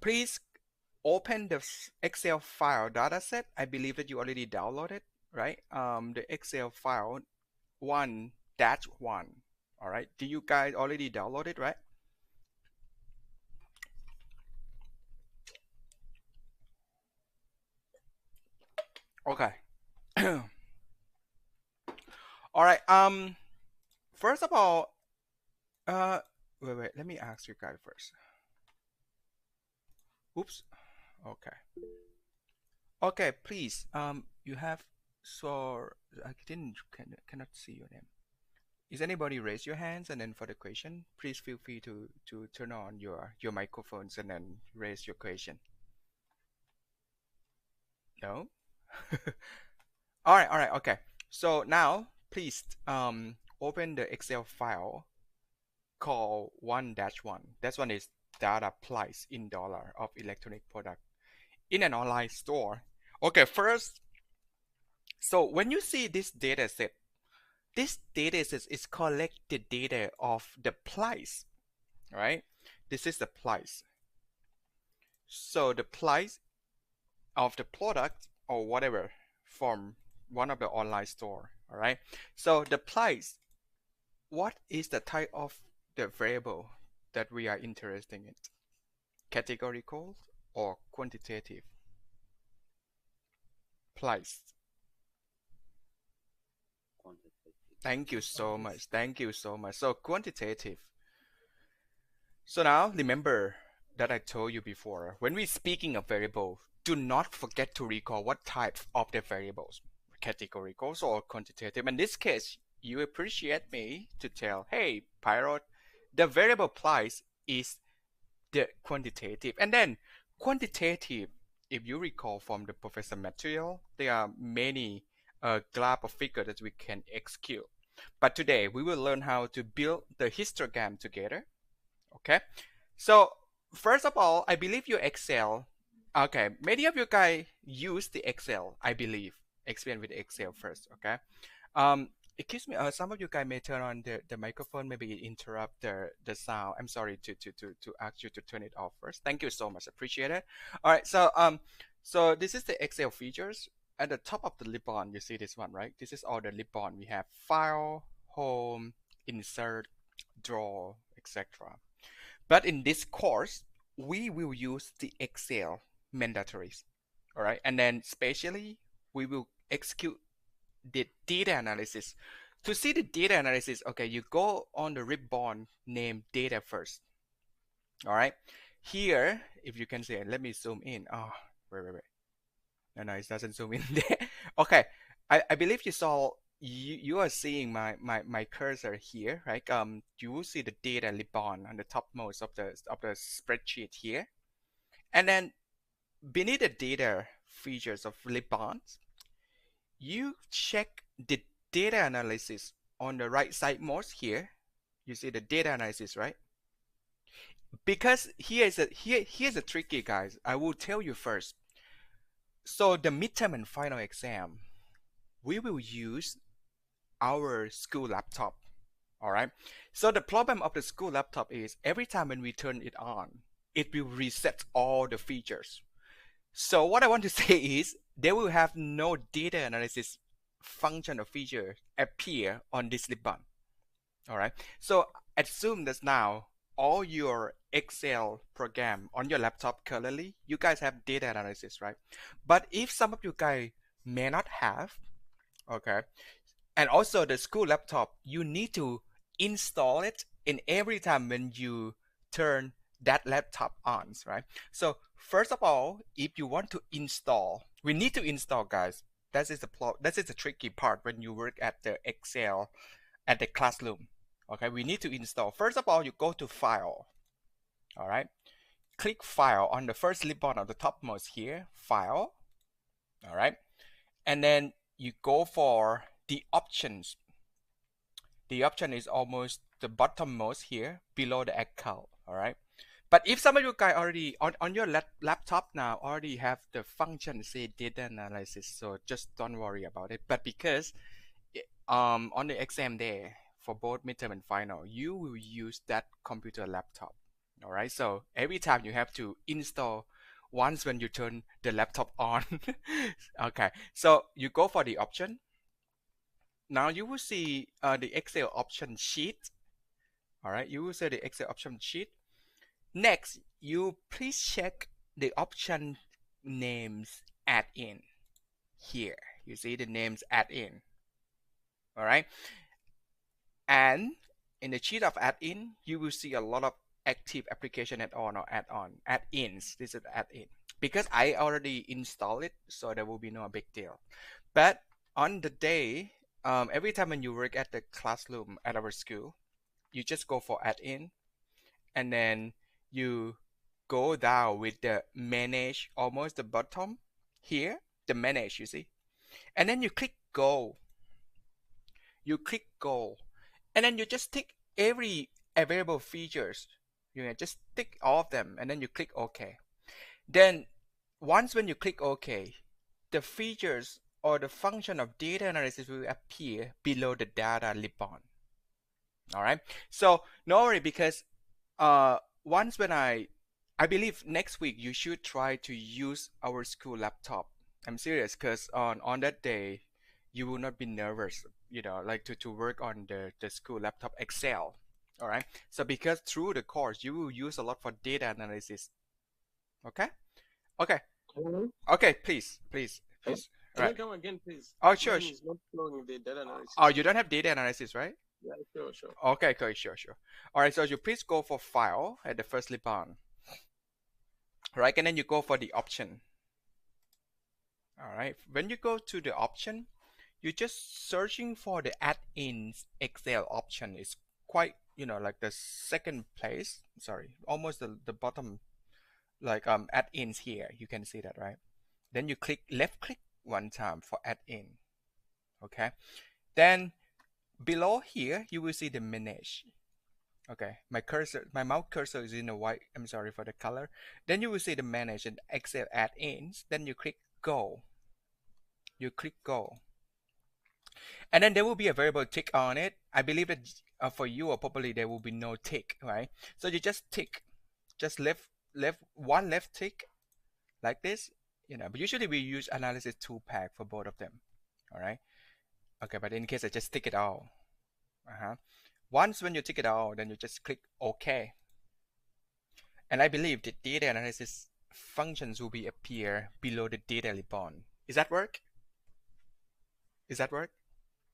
please open the Excel file dataset. I believe that you already downloaded, right? The Excel file 1-1. All right. Do you guys already download it, right? Okay. All right. First of all, uh, wait. Let me ask you guys first. Oops. Okay. Okay. Please. You have so I cannot see your name. Is anybody raise your hands and then for the question, please feel free to turn on your microphones and then raise your question. No. All right. Okay. So now please open the Excel file called 1-1. That one is data price in dollar of electronic product in an online store. Okay, first, so when you see this data set is collect the data of the price, right? This is the price. So the price of the product or whatever from one of the online store, all right? So the price, what is the type of the variable that we are interested in? Categorical or quantitative? Price. Thank you so much. Thank you so much. So quantitative. So now remember that I told you before, when we're speaking of variable, do not forget to recall what type of the variables, categorical or quantitative. In this case, you appreciate me to tell, hey, Pirate, the variable price is the quantitative. And then quantitative, if you recall from the professor material, there are many graph of figure that we can execute. But today we will learn how to build the histogram together. Okay. So first of all, I believe you Excel. Okay, many of you guys use the Excel, I believe. Experience with Excel first, okay? Excuse me, some of you guys may turn on the microphone, maybe interrupt the sound. I'm sorry to ask you to turn it off first. Thank you so much, appreciate it. All right, so this is the Excel features. At the top of the ribbon, you see this one, right? This is all the ribbon. We have file, home, insert, draw, etc. But in this course, we will use the Excel mandatories. All right. And then spatially, we will execute the data analysis. To see the data analysis, okay, you go on the ribbon named data first. All right. Here, if you can see, let me zoom in. Oh, wait. No, it doesn't zoom in there. Okay. I believe you saw you are seeing my cursor here, right? You will see the data ribbon on the topmost of the spreadsheet here, and then beneath the data features of ribbons, you check the data analysis on the right side most here. You see the data analysis, right? Because here's a tricky, guys. I will tell you first. So the midterm and final exam, we will use our school laptop. All right. So the problem of the school laptop is every time when we turn it on, it will reset all the features. So what I want to say is they will have no data analysis function or feature appear on this ribbon. All right. So assume that now all your Excel program on your laptop currently, you guys have data analysis, right? But if some of you guys may not have, okay, and also the school laptop, you need to install it in every time when you turn that laptop on, right? So first of all, if you want to install, we need to install, guys. That is the tricky part when you work at the Excel at the classroom. Okay, we need to install. First of all, you go to File. All right, click File on the first ribbon of the topmost here, File. All right, and then you go for the options. The option is almost the bottommost here below the account. All right. But if some of you guys already on your laptop now already have the function say data analysis, so just don't worry about it. But because on the exam day for both midterm and final, you will use that computer laptop. All right, so every time you have to install once when you turn the laptop on. Okay, so you go for the option. Now you will see the Excel option sheet. All right, you will see the Excel option sheet. Next, you please check the option names add in here. You see the names add in. All right, and in the sheet of add in, you will see a lot of active application add-on or add-on add-ins. This is add-in because I already installed it, so there will be no big deal. But on the day, every time when you work at the classroom at our school, you just go for add-in, and then you go down with the manage almost the bottom here, the manage, you see, and then you click go. You click go, and then you just tick every available features. You can just tick all of them, and then you click OK. Then once when you click OK, the features or the function of data analysis will appear below the data ribbon. All right. So no worry because once when I believe next week you should try to use our school laptop. I'm serious because on that day you will not be nervous, like to work on the school laptop Excel. All right. So because through the course you will use a lot for data analysis. Okay. Okay. Okay. Please. All Can right. you come again, please? Oh, sure. Mine is not flowing the data Oh, analysis. you don't have data analysis, right? Yeah, sure. Okay, sure. All right, so you please go for file at the first ribbon, right? And then you go for the option. All right, when you go to the option, you're just searching for the add-ins Excel option. It's quite, like the second place. Sorry, almost the bottom, like add-ins here. You can see that, right? Then you left click one time for add-in. Okay. Then below here, you will see the manage. Okay, my mouse cursor is in the white. I'm sorry for the color. Then you will see the manage and Excel add-ins. Then you click go. You click go, and then there will be a variable tick on it. I believe that for you or probably there will be no tick, right? So you just tick, just left tick like this, But usually we use analysis tool pack for both of them. All right. Okay, but in case I just tick it all. Once when you tick it all, then you just click OK. And I believe the data analysis functions will be appear below the data ribbon. Is that work? Is that work?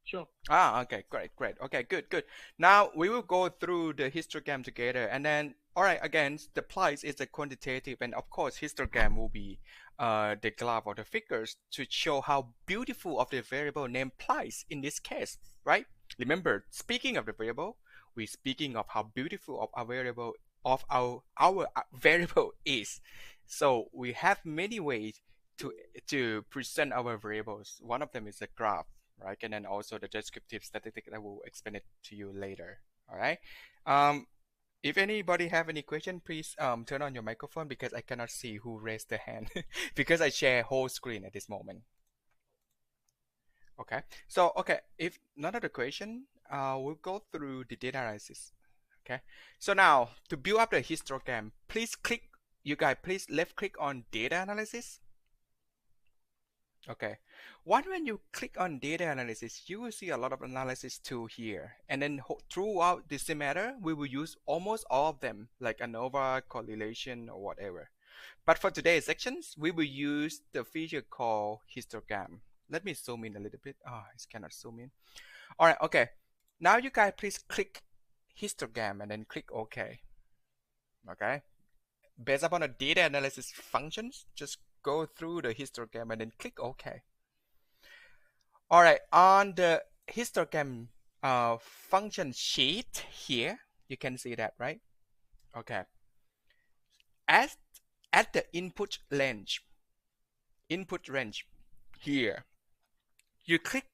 Sure. Okay, great. Okay, good. Now we will go through the histogram together, and then, all right, again, the price is a quantitative, and of course, histogram will be the graph or the figures to show how beautiful of the variable named price in this case, right? Remember, speaking of the variable, we're speaking of how beautiful of our variable our variable is. So we have many ways to to present our variables. One of them is a graph, right? And then also the descriptive statistic. I will explain it to you later. All right. Um, if anybody have any question, please turn on your microphone because I cannot see who raised the hand because I share whole screen at this moment. Okay. So okay, if none of the question, we'll go through the data analysis. Okay. So now to build up the histogram, please click. You guys, please left click on data analysis. Okay. When you click on data analysis, you will see a lot of analysis tool here. And then throughout this semester, we will use almost all of them, like ANOVA, correlation, or whatever. But for today's sections, we will use the feature called histogram. Let me zoom in a little bit. Oh, I cannot zoom in. All right, okay. Now you guys please click histogram and then click OK. Okay. Based upon the data analysis functions, just go through the histogram and then click OK. All right, on the histogram function sheet here, you can see that, right? Okay. At the input range here, you click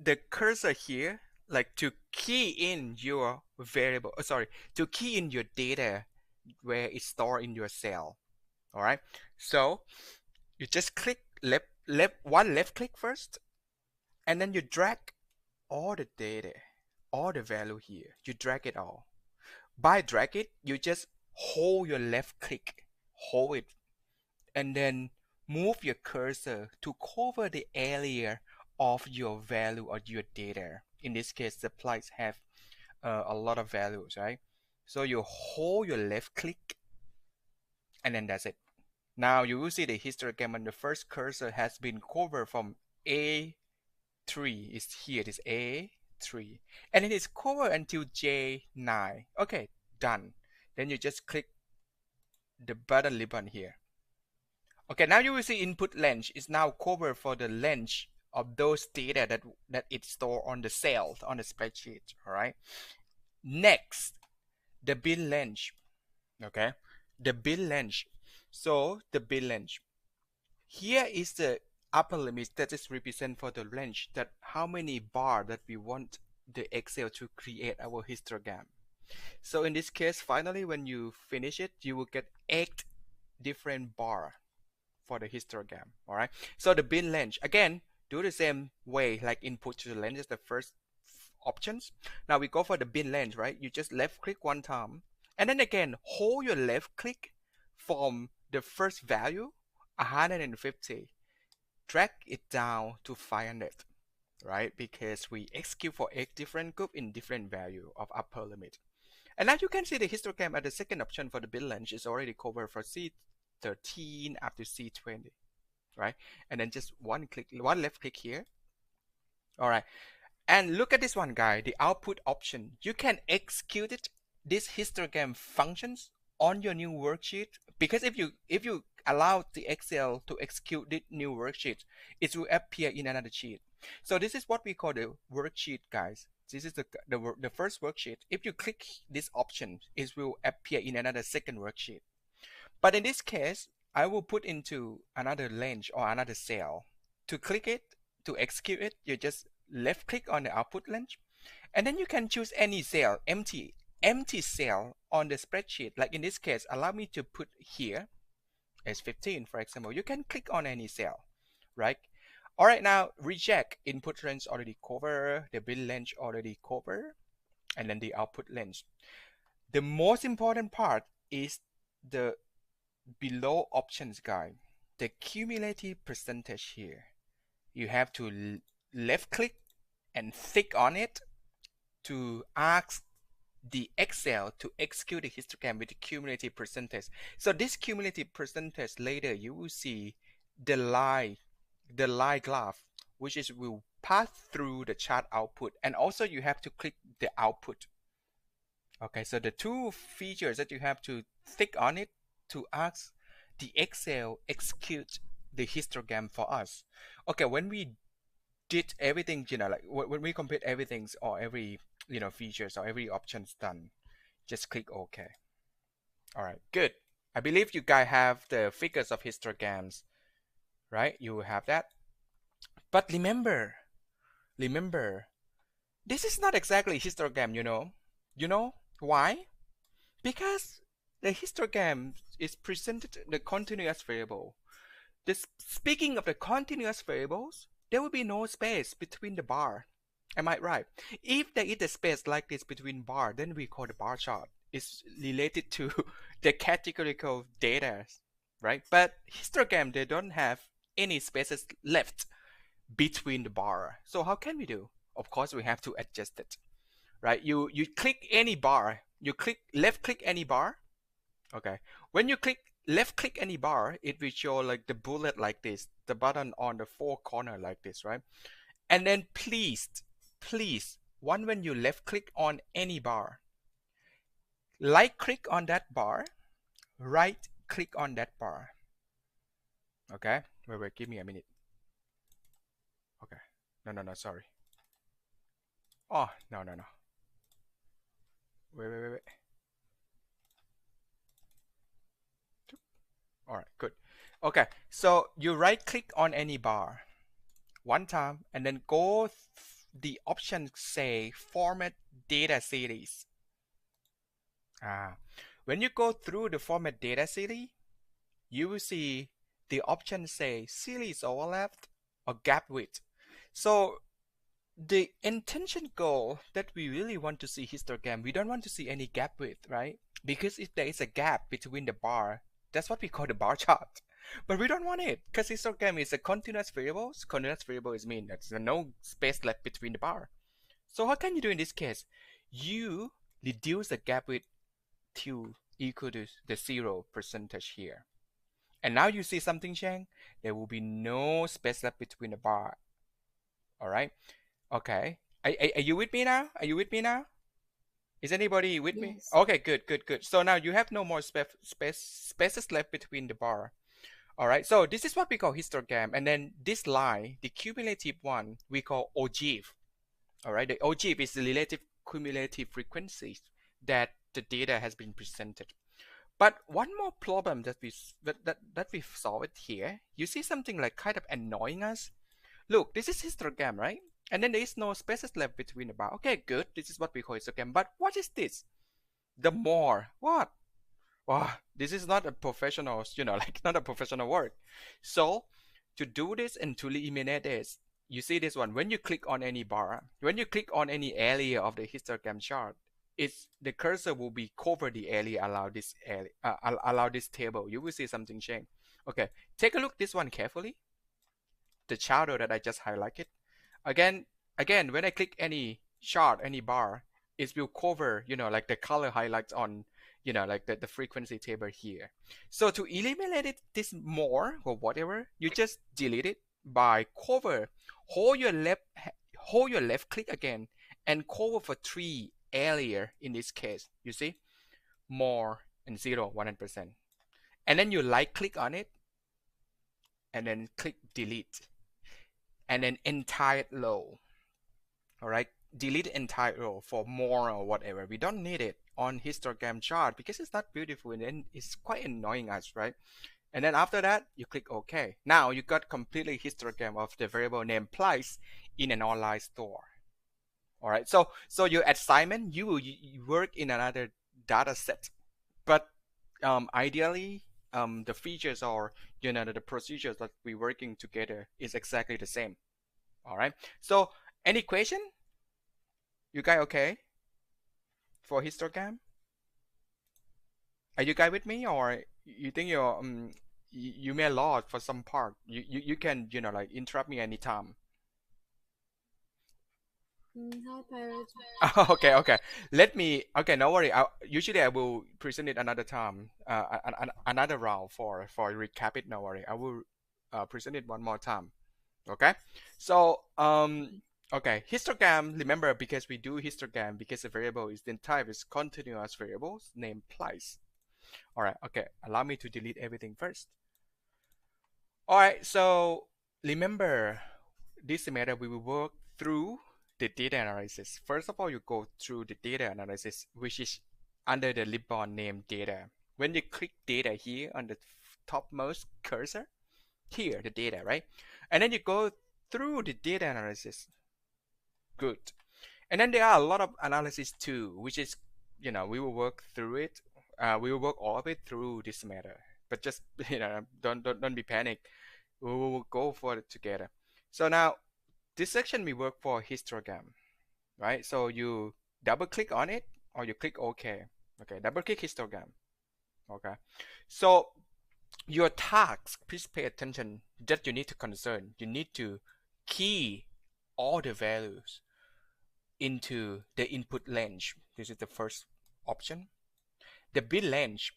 the cursor here, like to key in your variable. Sorry, to key in your data where it's stored in your cell. All right. So you just click left click first, and then you drag all the data, all the value here. You drag it all. By drag it, you just hold your left click, hold it, and then move your cursor to cover the area of your value or your data. In this case, the plights have a lot of values, right? So you hold your left click, and then that's it. Now you will see the histogram when the first cursor has been covered from A3 is here, it is A3, and it is covered until J9. Okay, done. Then you just click the button ribbon here. Okay, now you will see input length is now covered for the length of those data that it store on the cell on the spreadsheet. All right. Next, the bin length. Okay, the bin length. So the bin length. Here is the upper limit that is represent for the length that how many bar that we want the Excel to create our histogram. So in this case, finally, when you finish it, you will get 8 different bar for the histogram. All right. So the bin length again, do the same way like input to the length is the first options. Now we go for the bin length, right? You just left click one time, and then again hold your left click from the first value 150, drag it down to 500, right? Because we execute for 8 different group in different value of upper limit. And now you can see the histogram at the second option for the bin length is already covered for C13 up to C20, right? And then just one left click here. All right. And look at this one, guy, the output option. You can execute it, this histogram functions on your new worksheet, because if you allow the Excel to execute this new worksheet, it will appear in another sheet. So this is what we call the worksheet, guys. This is the first worksheet. If you click this option, it will appear in another second worksheet. But in this case, I will put into another range or another cell. To click it, to execute it, you just left click on the output range, and then you can choose any cell, empty cell on the spreadsheet. Like in this case, allow me to put here as 15, for example. You can click on any cell, right? All right, now reject input range already cover, the bin range already cover, and then the output range. The most important part is the below options guide, the cumulative percentage here. You have to left click and click on it to ask the Excel to execute the histogram with the cumulative percentage. So this cumulative percentage later you will see the line graph, which is will pass through the chart output, and also you have to click the output. Okay, so the two features that you have to click on it to ask the Excel execute the histogram for us. Okay, when we did everything, like when we complete everything or every, features or every options done, just click OK. All right, good. I believe you guys have the figures of histograms, right? You have that. But remember, this is not exactly histogram, You know why? Because the histogram is presented the continuous variable. Speaking of the continuous variables, there will be no space between the bar. Am I right? If there is a space like this between bar, then we call the bar chart. It's related to the categorical data, right? But histogram, they don't have any spaces left between the bar. So how can we do? Of course, we have to adjust it, right? You click any bar, you click left click any bar. Okay. When you click left click any bar, it will show like the bullet like this, the button on the four corner like this, right? And then please, when you left click on any bar, right click on that bar, right click on that bar. Okay. Wait, give me a minute. Okay. No, sorry. Oh, no. Wait. All right, good. Okay, so you right click on any bar one time and then go the option say format data series. When you go through the format data series, you will see the option say series overlapped or gap width. So the intention goal that we really want to see histogram, we don't want to see any gap width, right? because if there is a gap between the bar, that's what we call the bar chart. But we don't want it because histogram is a continuous variable. Continuous variable is mean there's no space left between the bar. So how can you do in this case? You reduce the gap with 2 equal to the 0 percentage here. And now you see something, Chang? There will be no space left between the bar. All right? Okay. Are you with me now? Are you with me now? Is anybody with me? Yes. Okay, good, good, good. So now you have no more spaces left between the bar. All right. So this is what we call histogram. And then this line, the cumulative one, we call ogive. All right. The ogive is the relative cumulative frequency that the data has been presented. But one more problem that we've solved here, you see something like kind of annoying us. Look, this is histogram, right? And then there is no spaces left between the bar. Okay, good. This is what we call histogram. But what is this? The more. What? Wow, this is not a professional, like not a professional work. So to do this and to eliminate this, you see this one. When you click on any bar, when you click on any area of the histogram chart, it's the cursor will be cover the area allow this table. You will see something change. Okay, take a look this one carefully. The shadow that I just highlighted. Again, again, when I click any chart, any bar, it will cover, like the color highlights on, like the frequency table here. So to eliminate it, this more or whatever, you just delete it by cover. Hold your left click again and cover for 3 area in this case. You see, more and 0, 100%. And then you right click on it and then click delete and then entire row. All right, delete entire row for more or whatever. We don't need it on histogram chart because it's not beautiful and then it's quite annoying us, right? And then after that, you click OK. Now you got completely histogram of the variable name price in an online store. All right, so your assignment, you work in another data set, but ideally, the features or the procedures that we're working together is exactly the same. All right. So any question? You guys okay for histogram? Are you guys with me, or you think you may lost for some part? You can like interrupt me anytime. Hi, Pirate. Okay, okay. Let me. Okay, no worry. Usually I will present it another time, another round for recap it. No worry. I will present it one more time. Okay. So okay, histogram. Remember, because we do histogram because the variable is then type is continuous variables named place. All right. Okay. Allow me to delete everything first. All right. So remember, this semester we will work through the data analysis. First of all, you go through the data analysis, which is under the ribbon name data. When you click data here on the topmost cursor, here the data, right? And then you go through the data analysis. Good. And then there are a lot of analysis too, which is, we will work through it. We will work all of it through this matter. But just, don't be panic. We will go for it together. So now, this section we work for histogram, right? So you double click on it or you click OK. Okay, double click histogram. Okay. So your task, please pay attention that you need to concern. You need to key all the values into the input range. This is the first option. The bit range,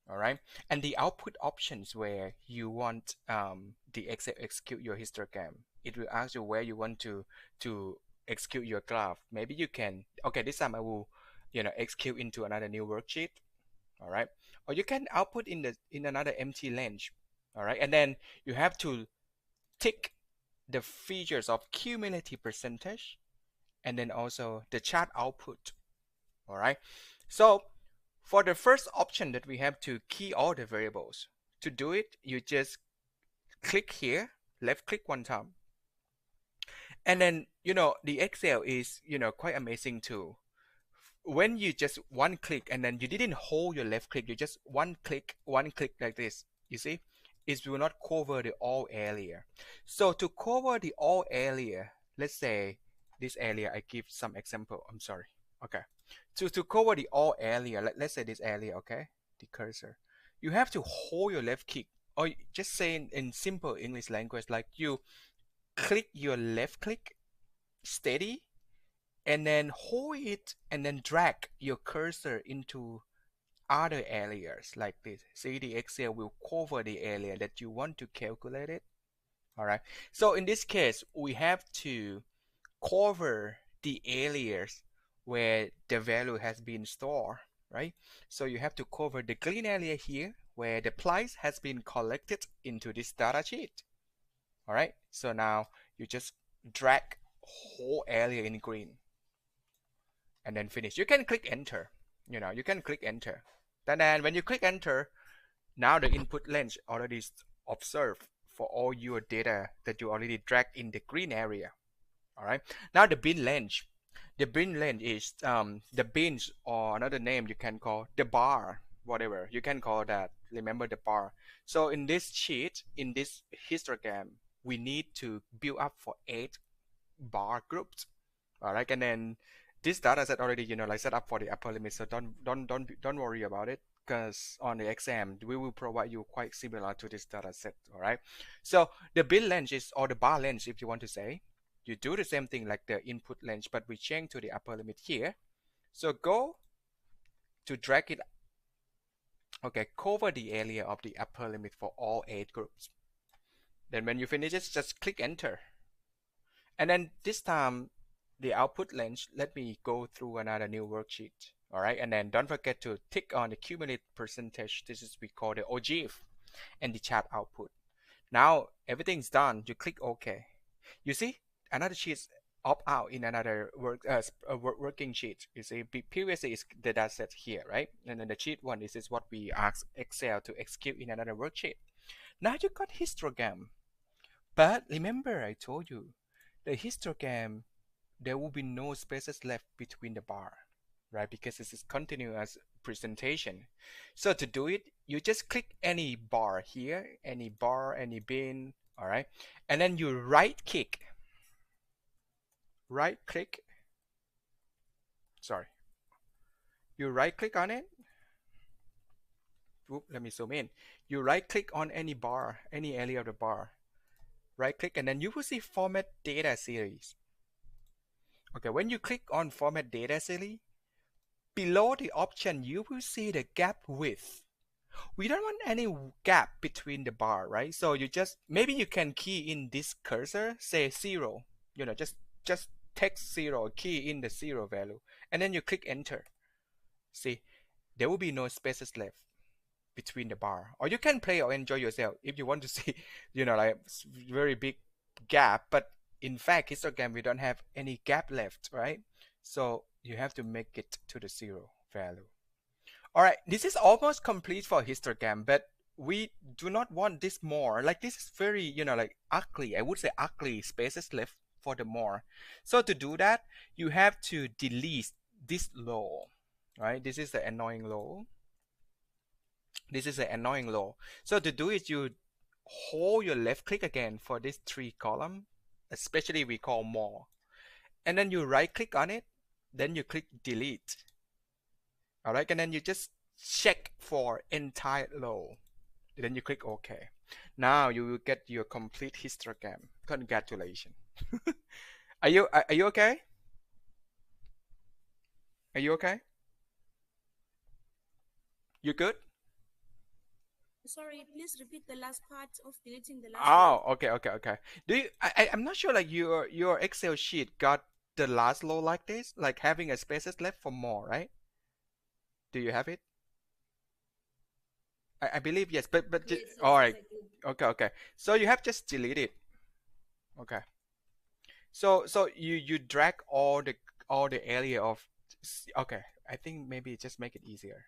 all right, and the output options where you want the execute your histogram. It will ask you where you want to execute your graph. Maybe you can. Okay, this time I will, execute into another new worksheet. All right, or you can output in another empty range. All right, and then you have to tick the features of cumulative percentage and then also the chart output. All right, so for the first option that we have to key all the variables, to do it you just click here, left click one time, and then the Excel is quite amazing too. When you just one click and then you didn't hold your left click, you just one click like this, you see it will not cover the all area. So to cover the all area, let's say this area, I give some example, I'm sorry. Okay, To cover the all area, let's say this area, okay, the cursor, you have to hold your left click, or just say in simple English language, like you click your left click steady, and then hold it, and then drag your cursor into other areas like this. See, the Excel will cover the area that you want to calculate it. All right. So in this case, we have to cover the areas where the value has been stored, right? So you have to cover the green area here where the price has been collected into this data sheet. All right. So now you just drag whole area in green and then finish. You can click enter. You can click enter. Then when you click enter, now the input range already observed for all your data that you already dragged in the green area. All right. Now the bin range. The bin range is the bins, or another name you can call the bar, whatever you can call that. Remember the bar. So in this sheet, in this histogram, we need to build up for 8 bar groups. All right, and then this data set already like set up for the upper limit, so don't worry about it, because on the exam we will provide you quite similar to this data set. All right, so the bin length is, or the bar length if you want to say, you do the same thing like the input length, but we change to the upper limit here. So go to drag it, okay, cover the area of the upper limit for all 8 groups. Then when you finish it, just click enter. And then this time, the output length, let me go through another new worksheet. All right, and then don't forget to tick on the cumulative percentage. This is we call the OGIF, and the chart output. Now everything's done. You click OK. You see another sheet opt out in another working sheet. You see, previously is the data set here, right? And then the sheet one, this is what we ask Excel to execute in another worksheet. Now you got histogram, but remember I told you the histogram, there will be no spaces left between the bar, right? Because this is continuous presentation. So to do it, you just click any bar here, any bar, any bin, all right? And then you right click, sorry. You right click on it. Oop, let me zoom in. You right click on any bar, any area of the bar. Right click, and then you will see format data series. Okay, when you click on format data series, below the option you will see the gap width. We don't want any gap between the bar, right? So you just, maybe you can key in this cursor, say 0, just text 0, key in the 0 value, and then you click enter. See, there will be no spaces left between the bar. Or you can play or enjoy yourself if you want to see, like very big gap, but in fact, histogram, we don't have any gap left, right? So you have to make it to the 0 value. All right, this is almost complete for histogram, but we do not want this more. Like this is very, like ugly. I would say ugly spaces left for the more. So to do that, you have to delete this row, right? This is the annoying row. This is the annoying row. So to do it, you hold your left click again for this 3 column, especially we call more. And then you right click on it, then you click delete. All right, and then you just check for entire row. Then you click OK. Now you will get your complete histogram. Congratulations. Are you okay? Are you okay? You good? Sorry, please repeat the last part of deleting the last row. Okay. Do you? I'm not sure. Like your Excel sheet got the last row like this, like having a spaces left for more, right? Do you have it? I believe yes, but yes, all right. Okay. So you have just deleted. Okay. So you drag all the area of. Okay, I think maybe just make it easier.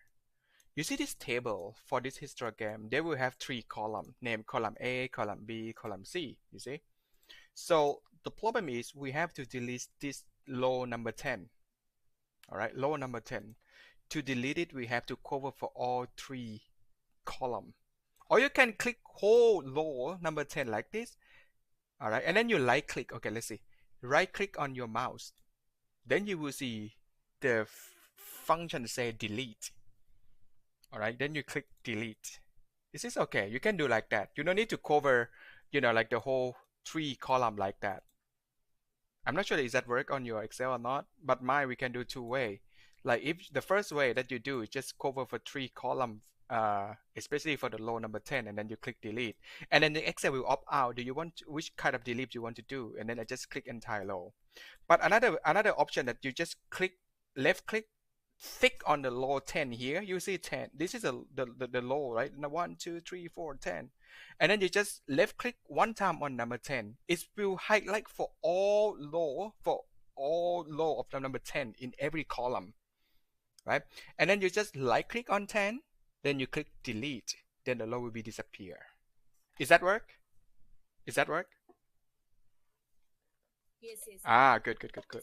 You see this table for this histogram, they will have 3 columns, named column A, column B, column C, you see? So the problem is we have to delete this row number 10. All right, row number 10. To delete it, we have to cover for all 3 columns. Or you can click whole row number 10 like this. All right, and then you right click. Okay, let's see. Right click on your mouse. Then you will see the function say delete. All right, then you click delete. This is okay. You can do like that. You don't need to cover, like the whole 3 column like that. I'm not sure is that work on your Excel or not, but mine we can do 2 way. Like if the first way that you do is just cover for 3 columns, especially for the row number 10, and then you click delete, and then the Excel will opt out. Do you want which kind of delete you want to do? And then I just click entire row. But another option that you just click left click thick on the row 10 here. You see 10. This is the row, right? 1, 2, 3, 4, 10. And then you just left click one time on number 10. It will highlight for all row of the number 10 in every column, right? And then you just right click on 10, then you click delete, then the row will be disappear. Is that work? Is that work? Yes, yes. Ah, good.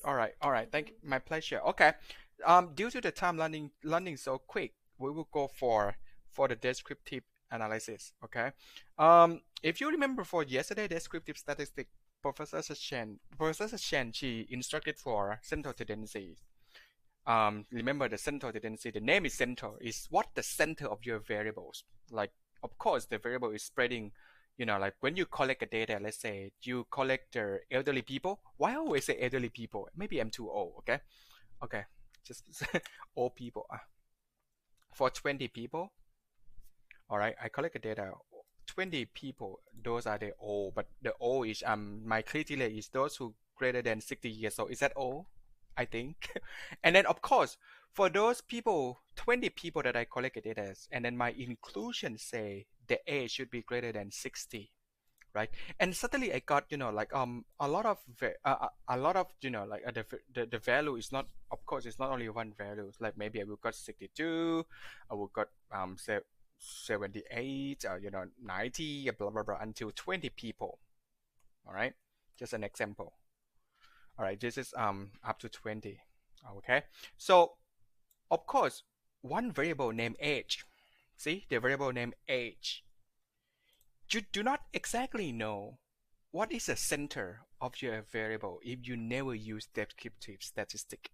All right. Thank you. My pleasure. Okay. Due to the time learning so quick, we will go for the descriptive analysis. Okay. If you remember for yesterday descriptive statistic, Professor Chen, she instructed for central tendency. Remember the central tendency. The name is central. Is what the center of your variables. Like, of course, the variable is spreading. Like when you collect a data, let's say you collect the elderly people. Why I always say elderly people? Maybe I'm too old. Okay, just old people. For 20 people, all right, I collect the data. 20 people, those are the old, but the old is my criteria is those who greater than 60 years old. Is that old? I think. And then of course, for those people, 20 people that I collected data, and then my inclusion say the age should be greater than 60, right? And suddenly I got like a lot of like the value is not, of course it's not only one value. Like maybe I will got 62, I will got 78, 90, blah blah blah, until 20 people. All right, just an example. All right, this is up to 20. Okay, so of course one variable named age. See the variable named age. You do not exactly know what is the center of your variable if you never use descriptive statistic,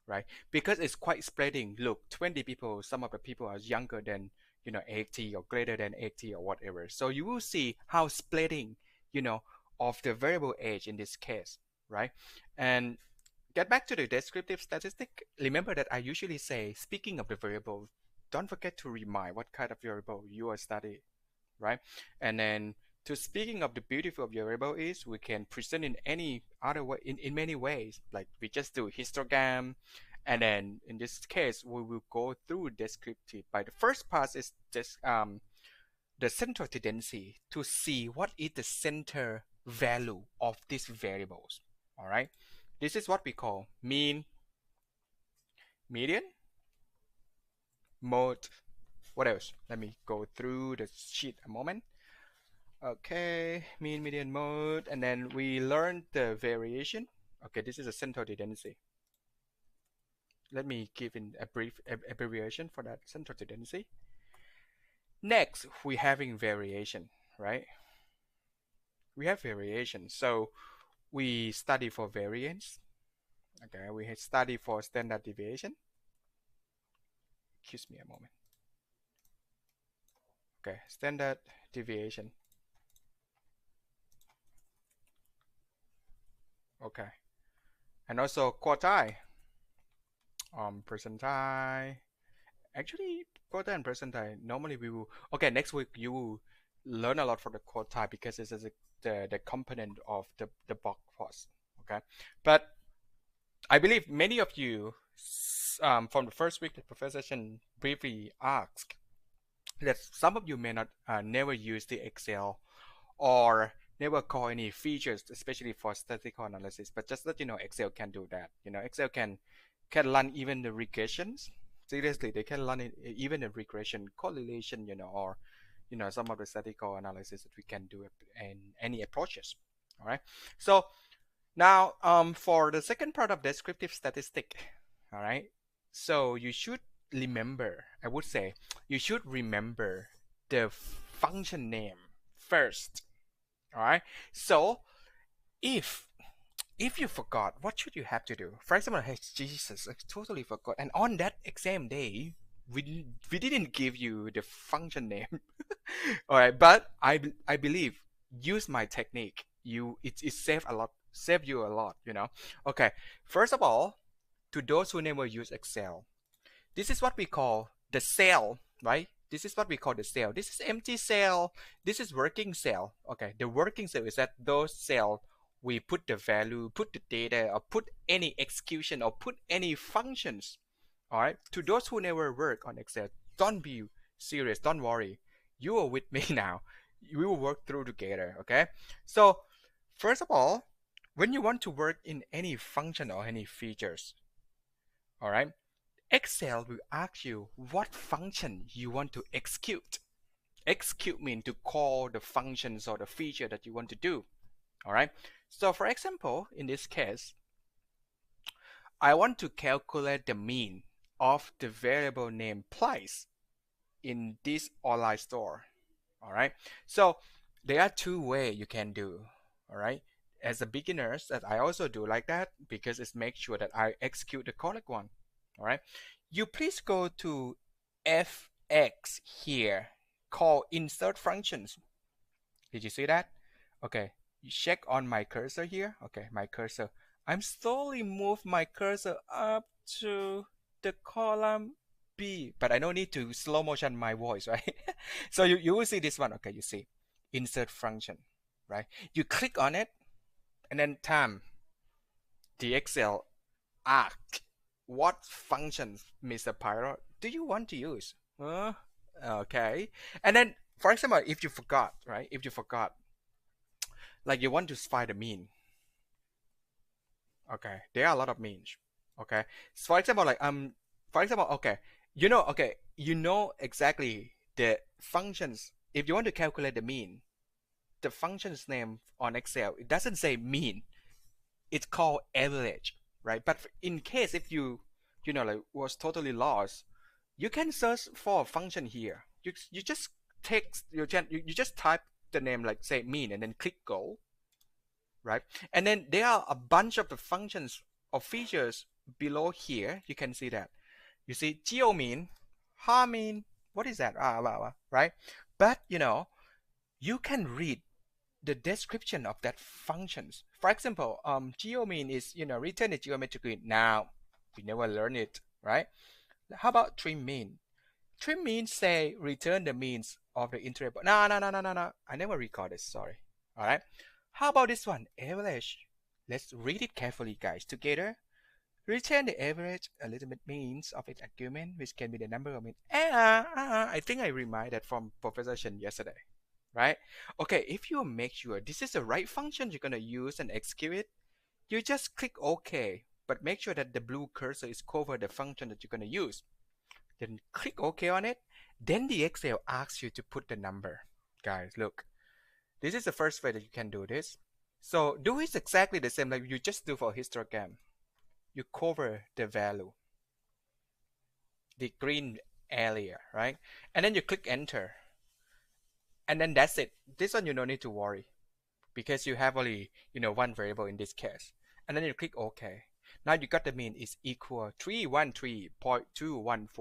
right? Because it's quite spreading. Look, 20 people, some of the people are younger than 80 or greater than 80 or whatever. So you will see how splitting, of the variable age in this case, right? And get back to the descriptive statistic. Remember that I usually say, speaking of the variable, don't forget to remind what kind of variable you are studying, right? And then to speaking of the beautiful of your variable is we can present in any other way, in many ways. Like we just do histogram, and then in this case we will go through descriptive. By the first part is just the central tendency to see what is the center value of these variables. All right, this is what we call mean, median, mode. What else? Let me go through the sheet a moment. Okay, mean, median, mode, and then we learned the variation. Okay, this is a central tendency. Let me give in a brief abbreviation for that central tendency. Next, we having variation, right? We have variation, so we study for variance. Okay, we study for standard deviation. Excuse me a moment. Okay, standard deviation. Okay, and also quartile, percentile. Actually, quartile and percentile. Normally we will. Okay, next week you will learn a lot for the quartile because this is the component of the box plots. Okay, but I believe many of you from the first week the Professor Chen briefly asked that some of you may not never use the Excel or never call any features, especially for statistical analysis. But just that Excel can do that. Excel can run even the regressions. Seriously, they can run even the regression correlation, or some of the statistical analysis that we can do in any approaches. All right. So now, for the second part of descriptive statistic, all right. So you should remember. I would say you should remember the function name first. All right. So if if you forgot, what should you have to do? For example, hey, Jesus, I totally forgot. And on that exam day, we didn't give you the function name. All right, but I believe use my technique. It save you a lot. Okay, first of all, to those who never use Excel, this is what we call the cell, right? This is what we call the cell. This is empty cell. This is working cell. Okay, the working cell is that those cell we put the value, put the data, or put any execution, or put any functions. All right. To those who never work on Excel, don't be serious. Don't worry. You are with me now. We will work through together. Okay. So first of all, when you want to work in any function or any features, all right, Excel will ask you what function you want to execute. Execute means to call the functions or the feature that you want to do. All right. So for example, in this case, I want to calculate the mean of the variable name price in this online store. All right. So there are two ways you can do. All right. As a beginner, that I also do like that because it makes sure that I execute the correct one. All right. You please go to fx here, call insert functions. Did you see that? Okay. You check on my cursor here. Okay, my cursor. I'm slowly move my cursor up to the column B, but I don't need to slow motion my voice, right? So you will see this one. Okay, you see insert function, right? You click on it, and then the Excel ask what functions, Mr. Pyro, do you want to use? Okay, and then for example, if you forgot, right? If you forgot, like you want to find the mean. Okay, there are a lot of means. Okay, so for example, okay, you know exactly the functions. If you want to calculate the mean, the function's name on Excel, it doesn't say mean. It's called average, right? But in case if like was totally lost, you can search for a function here. You just you just type the name like say mean and then click go, right? And then there are a bunch of the functions or features below here. You can see that. You see geomean, harmean, what is that? Right? But you can read the description of that functions. For example, geomean is return the geometric mean. Now we never learn it, right? How about trim mean? Trim mean say return the means of the interval. No. I never record this. Sorry. All right. How about this one? Average. Let's read it carefully, guys. Together. Return the average, a legitimate means of its argument, which can be the number of means. I think I reminded that from Professor Chen yesterday, right? Okay, if you make sure this is the right function you're gonna use and execute it, you just click OK, but make sure that the blue cursor is cover the function that you're gonna use. Then click OK on it. Then the Excel asks you to put the number. Guys, look. This is the first way that you can do this. So do it exactly the same like you just do for histogram. You cover the value, the green area, right? And then you click enter. And then that's it. This one you don't need to worry because you have only, one variable in this case. And then you click OK. Now you got the mean is equal 313.214.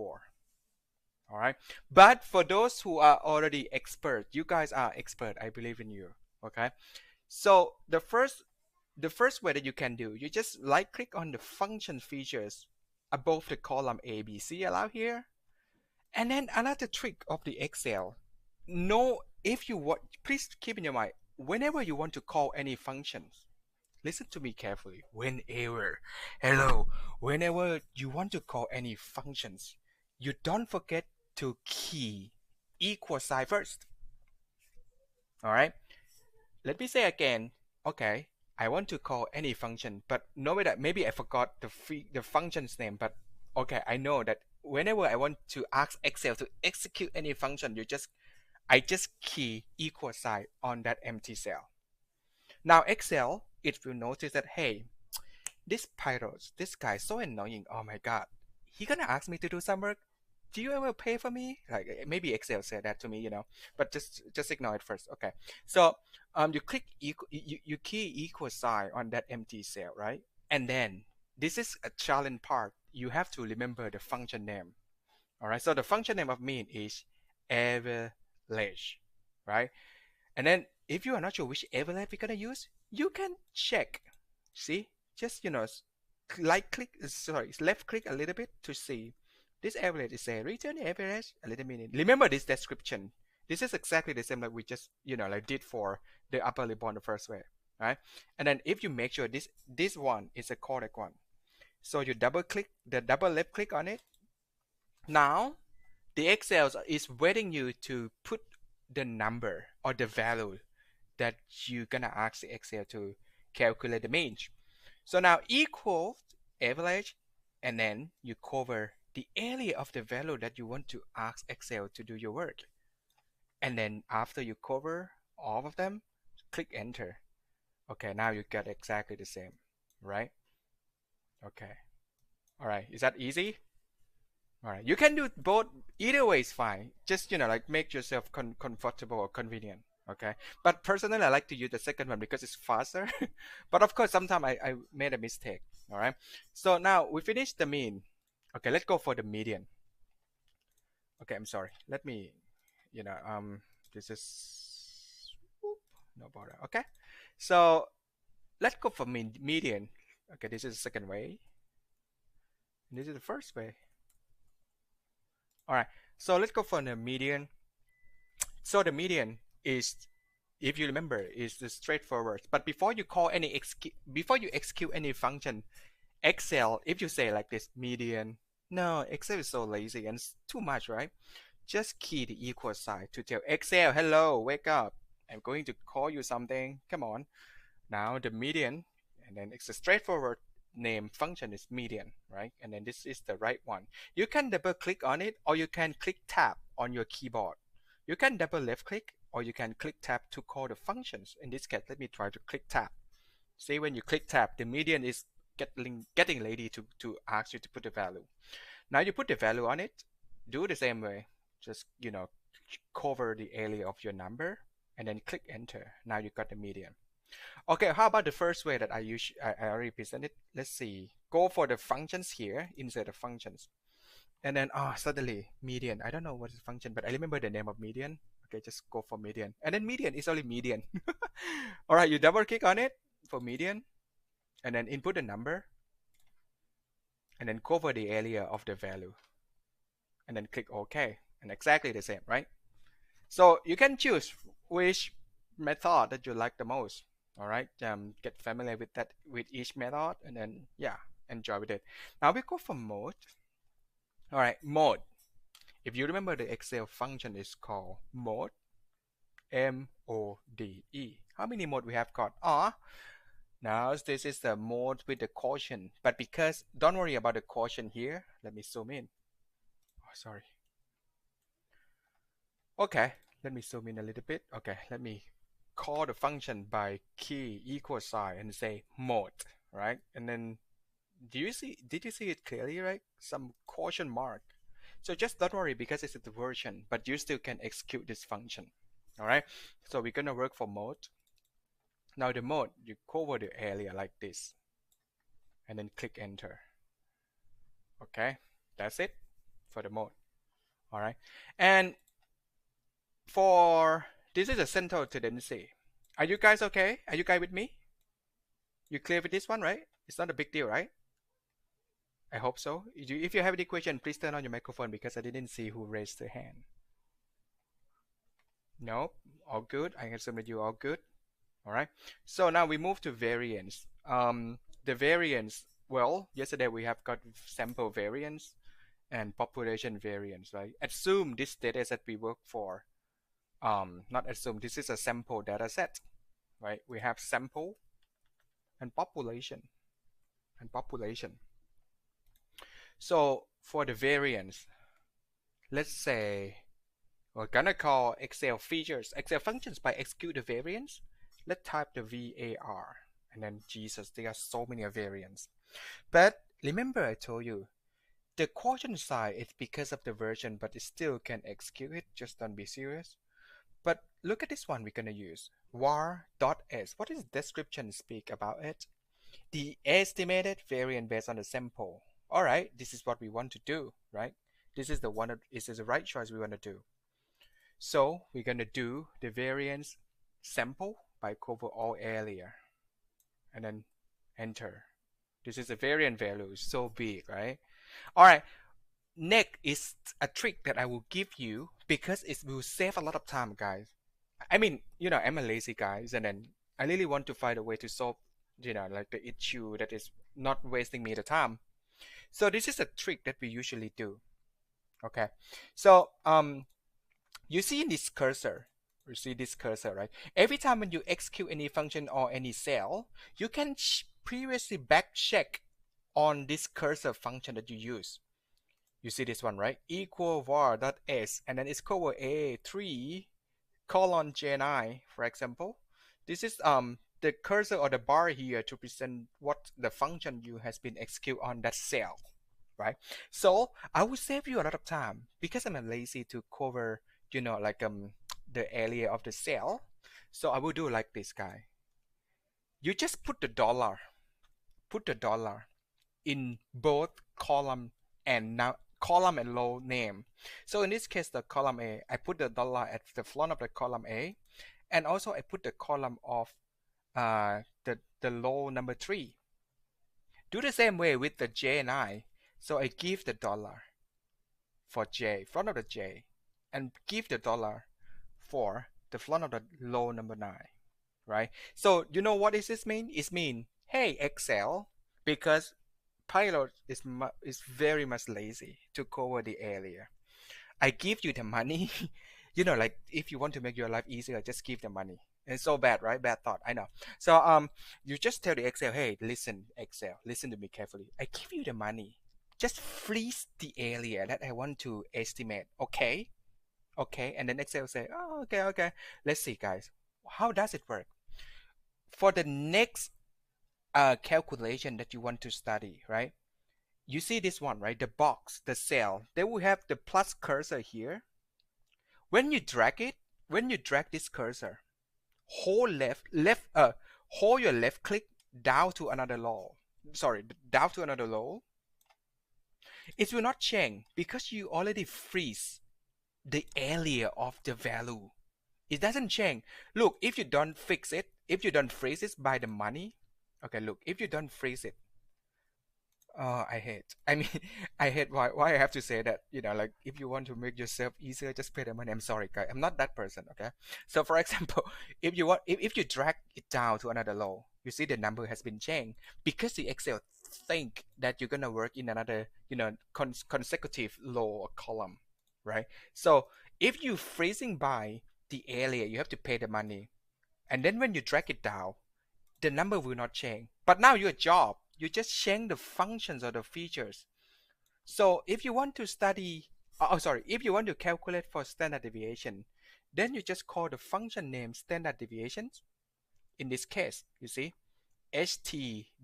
All right. But for those who are already expert, you guys are expert. I believe in you. Okay. So the first way that you can do, you just right click on the function features above the column A, B, C allow here. And then another trick of the Excel, if you want, please keep in your mind, whenever you want to call any functions, listen to me carefully. Whenever you want to call any functions, you don't forget to key equal sign first. All right. Let me say again. Okay, I want to call any function, but know that maybe I forgot the function's name. But okay, I know that whenever I want to ask Excel to execute any function, I just key equal sign on that empty cell. Now Excel, it will notice that hey, this guy is so annoying. Oh my god, he gonna ask me to do some work. Do you ever pay for me? Like maybe Excel said that to me, but just ignore it first. Okay, so You click you key equal sign on that empty cell, right? And then this is a challenge part. You have to remember the function name. All right. So the function name of mean is average, right? And then if you are not sure which average we're gonna use, you can check. See, just left click a little bit to see. This average is a return average a little minute. Remember this description. This is exactly the same like we just like did for the upper ribbon the first way, right? And then if you make sure this one is a correct one, so you double left click on it. Now the Excel is waiting you to put the number or the value that you're gonna ask the Excel to calculate the mean. So now equals average, and then you cover the area of the value that you want to ask Excel to do your work. And then after you cover all of them, click enter. Okay, now you get exactly the same, right? Okay. All right, is that easy? All right, you can do both. Either way is fine. Just like make yourself comfortable or convenient. Okay, but personally, I like to use the second one because it's faster. But of course, sometimes I made a mistake. All right. So now we finished the mean. Okay, let's go for the median. Okay, I'm sorry. Let me, this is no bother. Okay, so let's go for median. Okay, this is the second way. And this is the first way. All right, so let's go for the median. So the median is, if you remember, is the straightforward. But before you execute any function, Excel, if you say like this median, no, Excel is so lazy and it's too much, right? Just key the equal sign to tell Excel, hello, wake up. I'm going to call you something. Come on. Now the median, and then it's a straightforward name function is median, right? And then this is the right one. You can double click on it, or you can click tab on your keyboard. You can double left click, or you can click tab to call the functions. In this case, let me try to click tab. See, when you click tab, the median is getting ready to ask you to put the value. Now you put the value on it. Do the same way. Just cover the area of your number, and then click enter. Now you got the median. Okay, how about the first way that I already presented? Let's see. Go for the functions here, insert the functions. And then, suddenly, median. I don't know what is the function, but I remember the name of median. Okay, just go for median. And then median is only median. All right, you double click on it for median, and then input a number, and then cover the area of the value. And then click OK. And exactly the same, right? So you can choose which method that you like the most. All right, get familiar with that, with each method, and then enjoy with it. Now we go for mode. All right, mode. If you remember, the Excel function is called mode, M-O-D-E. How many mode we have got? Now this is the mode with the quotient, but because don't worry about the quotient here. Let me zoom in. Sorry. Okay, let me zoom in a little bit. Okay, let me call the function by key equal sign and say mode, right? And then did you see it clearly, right? Some quotient mark. So just don't worry because it's a version, but you still can execute this function. All right, so we're gonna work for mode. Now the mode, you cover the area like this and then click enter. Okay, that's it for the mode. All right, and for this is a central tendency. Are you guys okay? Are you guys with me? You clear with this one, right? It's not a big deal, right? I hope so. If you have any question, please turn on your microphone because I didn't see who raised their hand. No, all good. I assume that you all good. All right. So now we move to variance. The variance. Well, yesterday we have got sample variance and population variance, right? Assume this data set we work for. Not assume, this is a sample data set, right? We have sample and population So for the variance, let's say we're gonna call Excel features, Excel functions by execute the variance. Let's type the VAR, and then Jesus, there are so many variants. But remember I told you, the quotient side is because of the version, but it still can execute it, just don't be serious. But look at this one we're going to use. var.s. What is description speak about it? The estimated variance based on the sample. All right, this is what we want to do, right? This is the one that is the right choice we want to do. So we're going to do the variance sample by cover all area and then enter. This is a variance value, so big, right? All right, next is a trick that I will give you because it will save a lot of time, guys. I mean, I'm a lazy guy, and then I really want to find a way to solve, like the issue that is not wasting me the time. So this is a trick that we usually do. Okay, so you see this cursor. You see this cursor, right? Every time when you execute any function or any cell, you can previously back check on this cursor function that you use. You see this one, right? Equal var.s, and then it's cover a3 colon j9, for example. This is the cursor or the bar here to present what the function you has been executed on that cell, right? So I will save you a lot of time because I'm lazy to cover, like the area of the cell. So I will do like this, guy. You just put the dollar in both column and row name. So in this case, the column A, I put the dollar at the front of the column A, and also I put the column of the row number 3. Do the same way with the J and I. So I give the dollar for J, front of the J, and give the dollar for the front of the row number 9, right? So you know what does this mean? It means, hey, Excel, because Pilot is very much lazy to cover the area. I give you the money. Like if you want to make your life easier, just give the money. It's so bad, right? Bad thought, I know. So you just tell the Excel, hey, listen, Excel, listen to me carefully. I give you the money. Just freeze the area that I want to estimate. Okay? Okay. And then Excel say, oh, okay. Let's see, guys. How does it work? For the next calculation that you want to study, right? You see this one, right? The box, the cell, they will have the plus cursor here. When you drag this cursor, hold your left click down to another row. Down to another row. It will not change because you already freeze the area of the value. It doesn't change. Look, if you don't fix it, if you don't freeze it by the money, okay, look, if you don't freeze it, I hate. I mean, I hate why I have to say that. Like if you want to make yourself easier, just pay the money. I'm sorry, guys. I'm not that person. Okay. So for example, if you drag it down to another row, you see the number has been changed because the Excel think that you're gonna work in another, consecutive row or column, right? So if you freezing by the area, you have to pay the money, and then when you drag it down, the number will not change. But now your job, you just change the functions or the features. So if you want to study, if you want to calculate for standard deviation, then you just call the function name standard deviations. In this case, you see, stdev.s,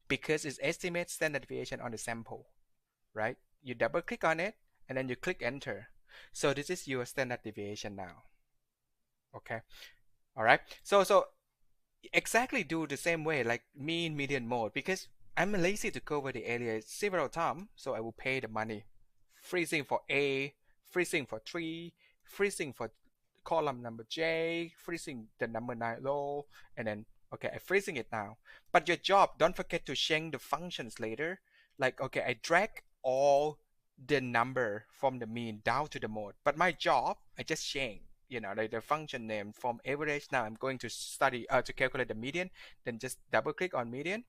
because it estimates standard deviation on the sample, right? You double click on it and then you click enter. So this is your standard deviation now. Okay. All right. So exactly do the same way like mean, median, mode, because I'm lazy to cover the area several times, so I will pay the money. Freezing for A, freezing for 3, freezing for column number J, freezing the number 9 row, and then, okay, I'm freezing it now. But your job, don't forget to change the functions later. Like, okay, I drag all the number from the mean down to the mode, but my job, I just change like the function name from average. Now I'm going to study to calculate the median. Then just double click on median,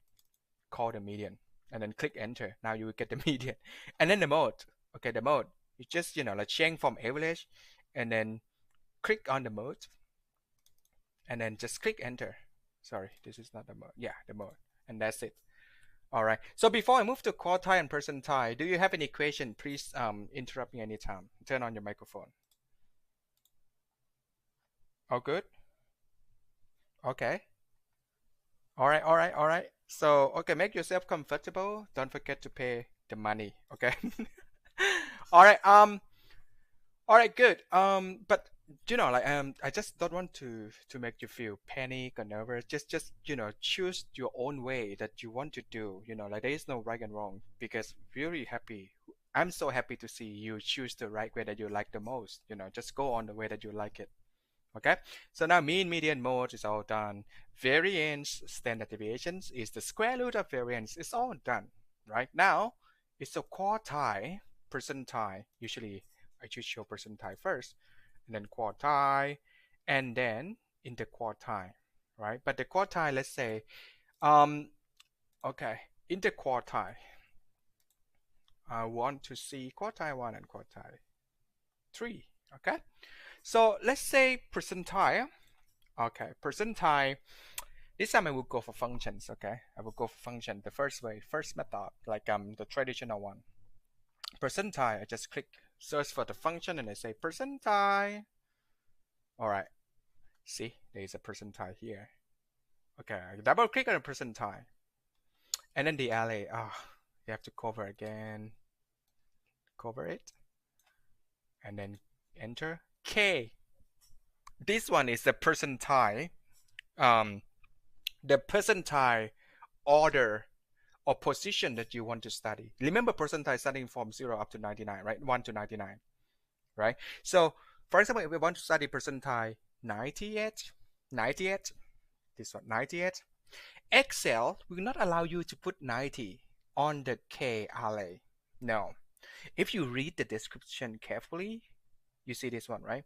call the median, and then click enter. Now you will get the median. And then the mode. Okay, the mode. You just like change from average, and then click on the mode, and then just click enter. Sorry, this is not the mode. Yeah, the mode, and that's it. All right. So before I move to quartile and percentile, do you have any question? Please interrupt me anytime. Turn on your microphone. All good? Okay. All right. So, okay, make yourself comfortable. Don't forget to pay the money, okay? All right. All right, good. But like I just don't want to make you feel panic or nervous. Just choose your own way that you want to do. Like there is no right and wrong because really happy. I'm so happy to see you choose the right way that you like the most. Just go on the way that you like it. Okay. So now mean, median, mode is all done. Variance, standard deviations is the square root of variance. It's all done. Right now, it's a quartile, percentile. Usually I choose your percentile first, and then quartile, and then in the quartile, right? But the quartile, let's say, okay, in the quartile, I want to see quartile 1 and quartile 3, okay? So let's say percentile, okay, percentile, this time I will go for functions, okay? I will go for function the first way, first method, like the traditional one. Percentile, I just click search for the function and I say percentile. All right, see, there is a percentile here. Okay, I double click on the percentile. And then the array, you have to cover again. Cover it. And then enter. K. This one is the percentile. The percentile order or position that you want to study. Remember percentile starting from 0 up to 99, right? 1 to 99, right? So, for example, if we want to study percentile 98, this one, 98, Excel will not allow you to put 90 on the K array. No. If you read the description carefully, you see this one, right?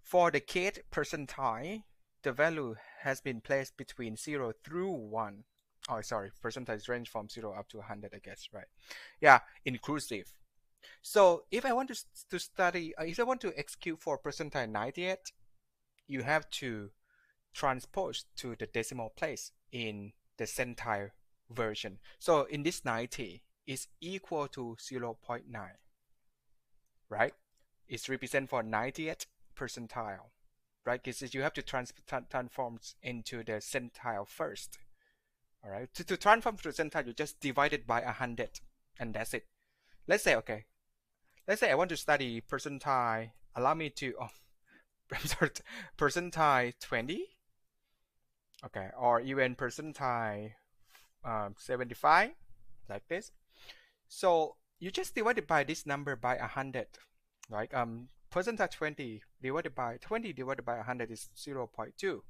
For the K percentile, the value has been placed between 0 through 1. Oh, sorry, percentiles range from 0 up to 100, I guess, right? Yeah, inclusive. So if I want to study, if I want to execute for percentile 98, you have to transpose to the decimal place in the centile version. So in this 90 is equal to 0.9, right? It's represent for 90th percentile, right? Because you have to transform into the centile first. All right. To transform to the centile, you just divide it by 100, and that's it. Let's say, okay. Let's say I want to study percentile. Allow me to, I'm sorry, percentile 20. Okay, or even percentile 75, like this. So you just divide it by this number by 100, right? Percentile 20 divided by 100 is 0.2,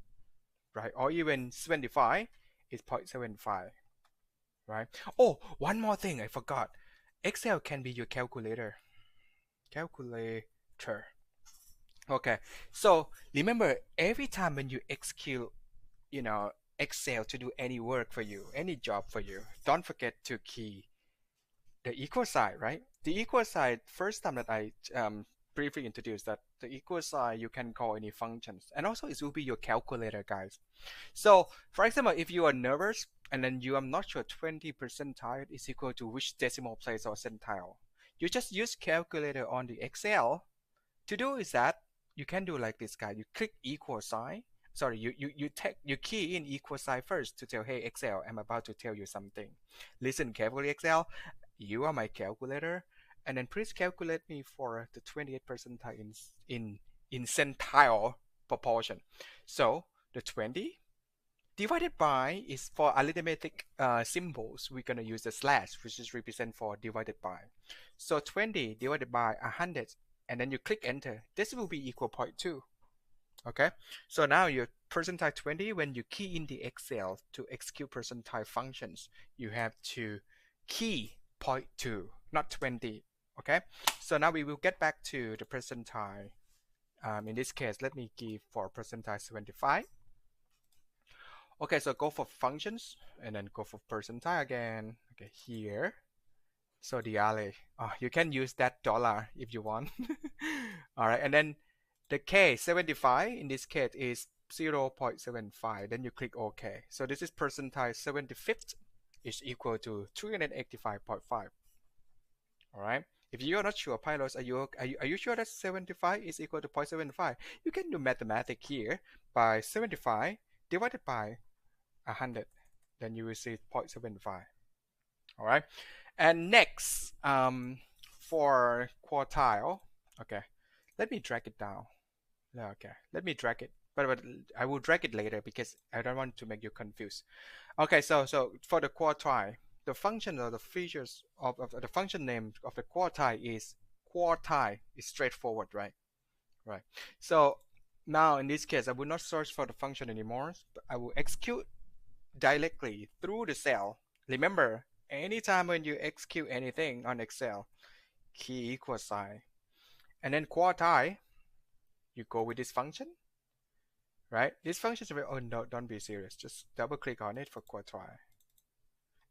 right? Or even 75 is 0.75, right? Oh, one more thing I forgot. Excel can be your calculator. Okay, so remember every time when you execute, Excel to do any work for you, any job for you, don't forget to key the equal sign, right? The equal sign, first time that I briefly introduced that the equal sign, you can call any functions. And also it will be your calculator, guys. So for example, if you are nervous and then you are not sure 20 percentile is equal to which decimal place or centile, you just use calculator on the Excel. To do is that you can do like this, guy. You click equal sign. Sorry, you key in equal sign first to tell, hey Excel, I'm about to tell you something. Listen carefully, Excel. You are my calculator, and then please calculate me for the 28th percentile in centile proportion. So the 20 divided by is for arithmetic symbols. We're gonna use the slash, which is represent for divided by. So 20 divided by 100, and then you click enter. This will be equal 0.2. Okay, so now your percentile 20, when you key in the Excel to execute percentile functions, you have to key 0.2, not 20. Okay, so now we will get back to the percentile. In this case, let me give for percentile 75. Okay, so go for functions and then go for percentile again. Okay, here. So the array, you can use that dollar if you want. All right, and then the K 75 in this case is 0.75. Then you click OK. So this is percentile 75th is equal to 385.5. All right. If you're not sure, pilots, are you sure that 75 is equal to 0.75? You can do mathematics here by 75 divided by 100. Then you will see 0.75. All right. And next, for quartile, okay, Let me drag it down. Okay, let me drag it. But I will drag it later because I don't want to make you confused. Okay, so for the quartile, the function or the features of the function name of the quartile is quartile. Is straightforward, right? Right. So now in this case, I will not search for the function anymore. But I will execute directly through the cell. Remember, anytime when you execute anything on Excel, key equals sign, and then quartile, you go with this function, right? This function is very, oh no, don't be serious. Just double click on it for quartile.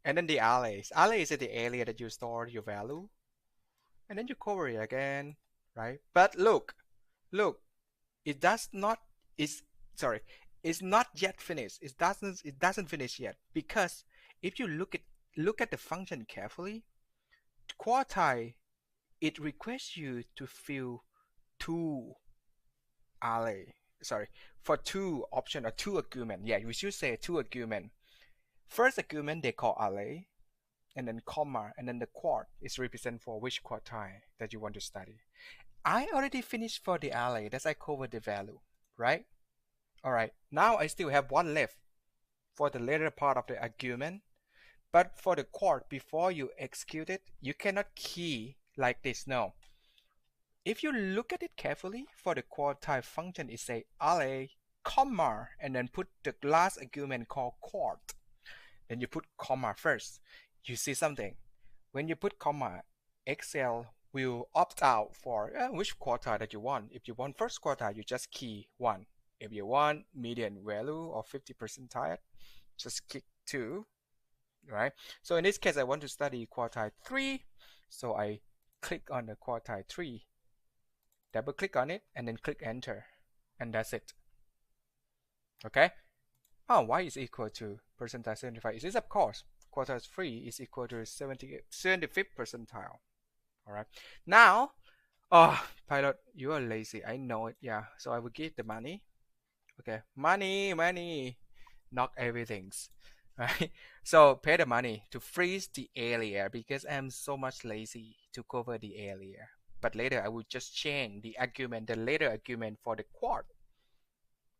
And then the arrays. Array is the area that you store your value. And then you cover it again, right? But look, it does not, is, sorry, it's not yet finished. It doesn't finish yet because if you look at the function carefully, quartile, it requests you to fill two array, sorry, for two option or two argument. Yeah, we should say two argument. First argument they call array, and then comma, and then the quart is represent for which quartile that you want to study. I already finished for the array, that's I covered the value, right? All right, now I still have one left for the later part of the argument. But for the quart, before you execute it, you cannot key like this, no. If you look at it carefully, for the quartile function, it say array, comma, and then put the last argument called quart. Then you put comma first. You see something. When you put comma, Excel will opt out for which quartile that you want. If you want first quartile, you just key 1. If you want median value or 50 percentile, just click 2, right? So in this case, I want to study quartile 3. So I click on the quartile 3, double click on it, and then click enter. And that's it. Okay? Oh, y is equal to percentile 75. It is, of course, quartile 3 is equal to 75th percentile. All right. Now, oh, pilot, you are lazy. I know it. Yeah. So I will give the money. Okay. Money. Not everything. Right. So pay the money to freeze the area because I'm so much lazy to cover the area. But later I will just change the argument, the later argument for the quart.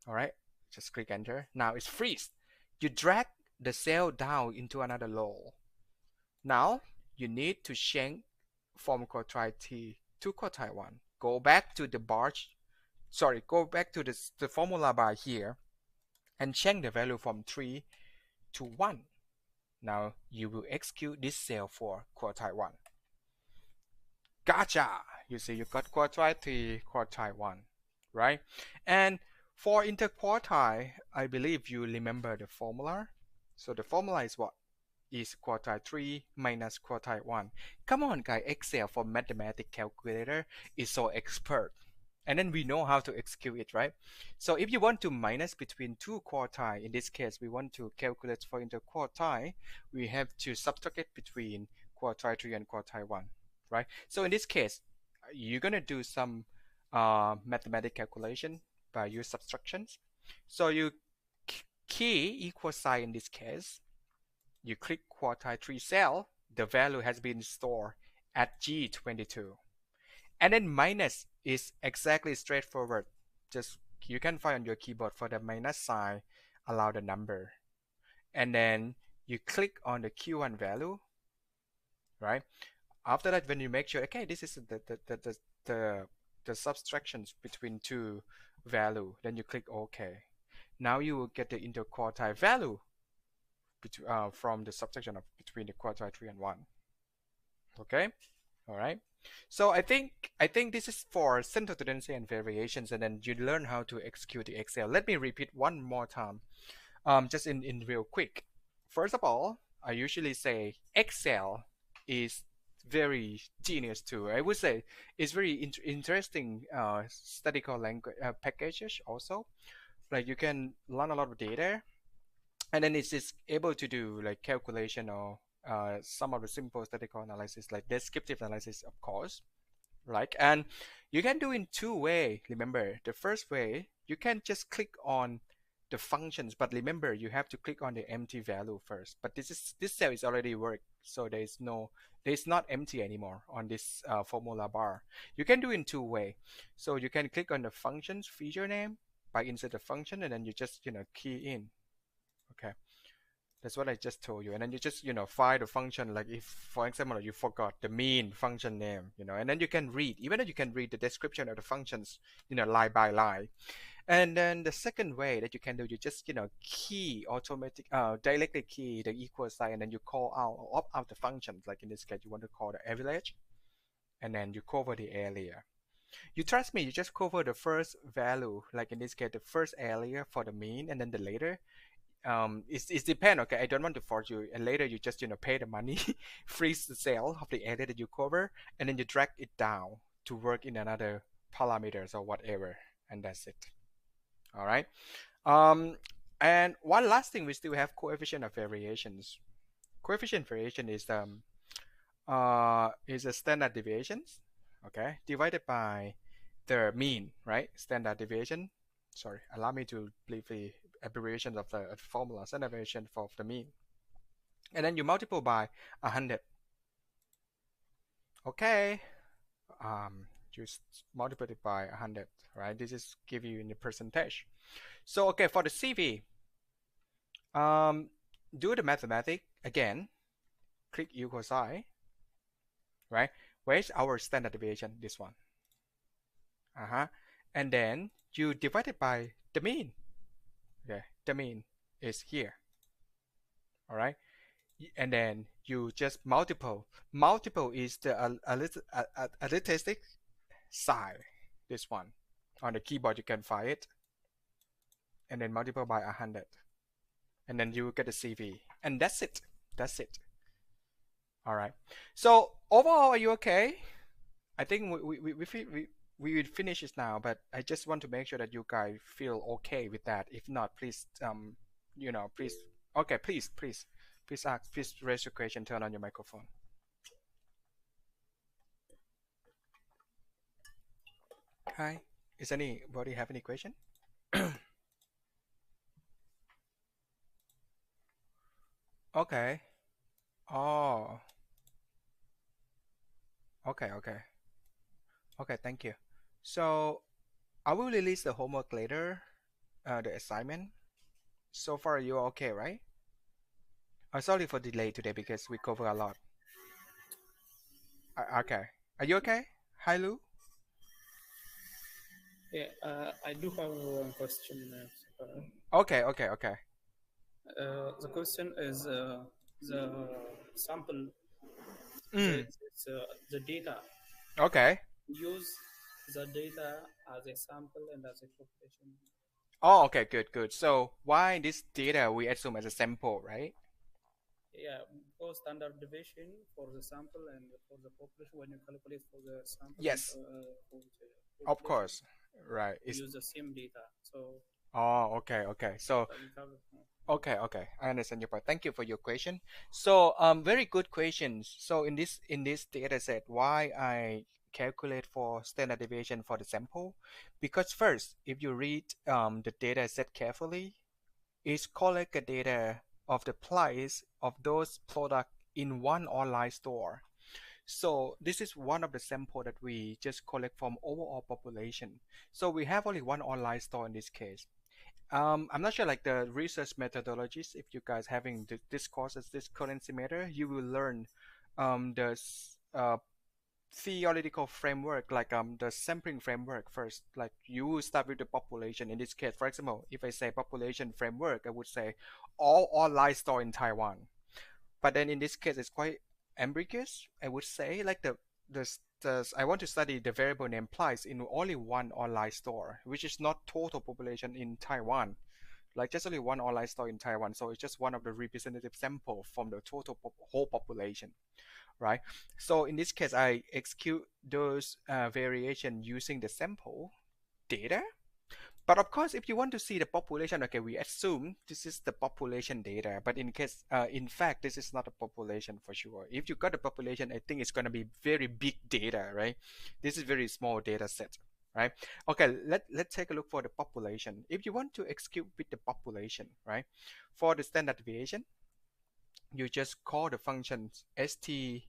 All right. Just click enter. Now it's freeze. You drag the cell down into another row. Now you need to change from quartile T to quartile 1. Go back to the bar, go back to the formula bar here and change the value from 3 to 1. Now you will execute this cell for quartile 1. Gotcha! You see you got quartile T, quartile 1, right? And for interquartile, I believe you remember the formula. So the formula is what? Is quartile 3 minus quartile 1. Come on, guys, Excel for mathematics calculator is so expert. And then we know how to execute it, right? So if you want to minus between two quartile, in this case, we want to calculate for interquartile, we have to subtract it between quartile 3 and quartile 1, right? So in this case, you're going to do some mathematical calculation by use subtractions. So you key equal sign in this case. You click quartile 3 cell, the value has been stored at G22. And then minus is exactly straightforward. Just you can find on your keyboard for the minus sign, allow the number. And then you click on the Q1 value, right? After that, when you make sure, okay, this is the subtractions between two value, then you click OK. Now you will get the interquartile value from the subtraction of between the quartile 3 and 1. Okay, all right. So I think this is for center tendency and variations, and then you learn how to execute the Excel. Let me repeat one more time, just in real quick. First of all, I usually say Excel is very genius tool. I would say it's very interesting statistical language packages also. Like you can learn a lot of data. And then it's just able to do like calculation or some of the simple statistical analysis, like descriptive analysis, of course, right? And you can do in two ways. Remember, the first way, you can just click on the functions, but remember, you have to click on the empty value first. But this cell is already work. So there's not empty anymore on this formula bar. You can do in two way. So you can click on the functions feature name by insert a function, and then you just key in. Okay, that's what I just told you. And then you just find the function, like if for example you forgot the mean function name, and then you can read, even though you can read the description of the functions line by line. And then the second way that you can do, you just key directly key the equal sign, and then you call out or opt out the functions. Like in this case, you want to call the average, and then you cover the area. You trust me, you just cover the first value, like in this case, the first area for the mean, and then the later. It's depend. Okay, I don't want to force you, and later you just pay the money, freeze the cell of the area that you cover, and then you drag it down to work in another parameters or whatever, and that's it. All right. Um, and one last thing, we still have coefficient of variations. Coefficient variation is a standard deviations, okay, divided by the mean, right? Standard deviation. Sorry, allow me to briefly abbreviation of the formula. Standard deviation for the mean, and then you multiply by 100. Okay. Just multiply it by 100, right? This is give you in the percentage. So okay, for the CV, do the mathematics again. Click equals I, right? Where's our standard deviation? This one. And then you divide it by the mean. Okay, the mean is here. All right, and then you just multiple. Multiple is the arithmetic sign. This one on the keyboard you can find it, and then multiply by 100, and then you will get the CV, and that's it. That's it. All right. So overall, are you okay? I think we will finish this now, but I just want to make sure that you guys feel okay with that. If not, please please okay, please ask, please raise your question, turn on your microphone. Hi, is anybody have any question? Okay. Oh, okay. Okay, thank you. So I will release the homework later, the assignment. So far, you're okay, right? I'm sorry for delay today because we cover a lot. Okay. Are you okay? Hi, Lou? Yeah, I do have one question. Okay. The question is the sample, Mm. the data. Okay. Use the data as a sample and as a population. Oh, okay, good. So why this data we assume as a sample, right? Yeah, for standard deviation for the sample and for the population, when you calculate for the sample, Yes. and, for the Of course. Right. you use the same data. So. Oh, okay. So we have, okay. I understand your point. Thank you for your question. So very good questions. So in this data set, why I calculate for standard deviation for the sample? Because first, if you read the data set carefully, it's collect the data of the price of those products in one online store. So this is one of the sample that we just collect from overall population. So we have only one online store in this case. I'm not sure like the research methodologies. If you guys having this course as this currency matter, you will learn the theoretical framework, like the sampling framework first. Like you will start with the population. In this case, for example, if I say population framework, I would say all online store in Taiwan. But then in this case, it's quite ambiguous. I would say like I want to study the variable name price in only one online store, which is not total population in Taiwan, like just only one online store in Taiwan. So it's just one of the representative sample from the total whole population, right? So in this case, I execute those variation using the sample data. But of course, if you want to see the population, okay, we assume this is the population data. But in fact, this is not a population for sure. If you got a population, I think it's going to be very big data, right? This is very small data set, right? Okay, let's take a look for the population. If you want to execute with the population, right, for the standard deviation, you just call the function stdev,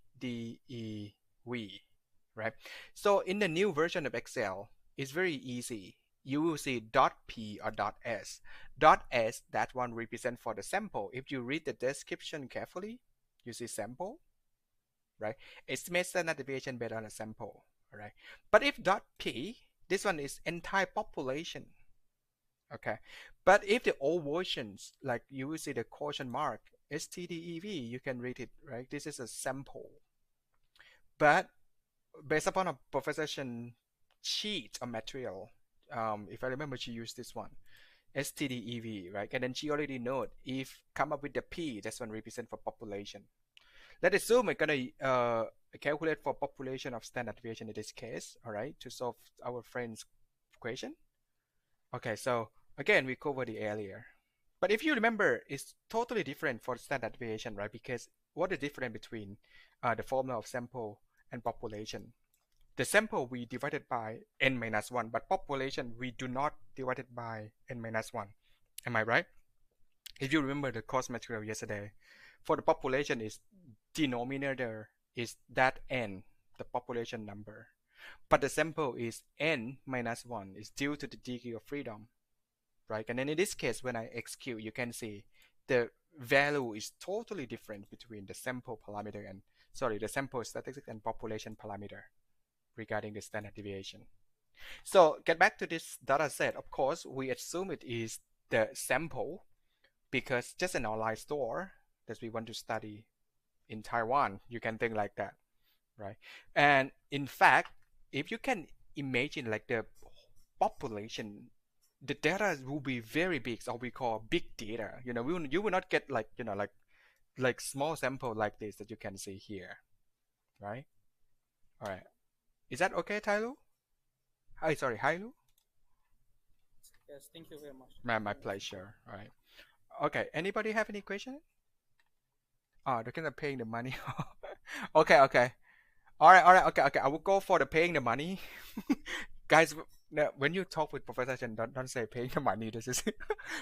right? So in the new version of Excel, it's very easy. You will see .p or .s. .s, that one represent for the sample. If you read the description carefully, you see sample, right? Estimate standard deviation based on a sample, all right? But if .p, this one is entire population, okay? But if the old versions, like you will see the question mark, stdev, you can read it, right? This is a sample. But based upon a professor's sheet or material, if I remember, she used this one, stdev, right? And then she already know if come up with the p, that's one represent for population. Let's assume we're gonna calculate for population of standard deviation in this case, all right, to solve our friend's equation. Okay, so again, we cover the area. But if you remember, it's totally different for standard deviation, right? Because what is the difference between the formula of sample and population? The sample we divided by n minus 1, but population we do not divide it by n minus 1. Am I right? If you remember the course material yesterday, for the population is denominator is that n, the population number. But the sample is n minus 1, is due to the degree of freedom, right? And then in this case, when I execute, you can see the value is totally different between the sample parameter and, the sample statistic and population parameter regarding the standard deviation. So get back to this data set. Of course, we assume it is the sample because just an online store that we want to study in Taiwan, you can think like that, right? And in fact, if you can imagine like the population, the data will be very big, or we call big data. You know, you will not get like, you know, like small sample like this that you can see here, right? All right. Is that okay, Tailu? Hi, sorry, Hailu? Yes, thank you very much. My pleasure. All right. Okay, anybody have any question? Oh, they're gonna paying the money. Okay, okay. All right, okay. I will go for the paying the money. Guys, when you talk with Professor Chen, don't say paying the money. This is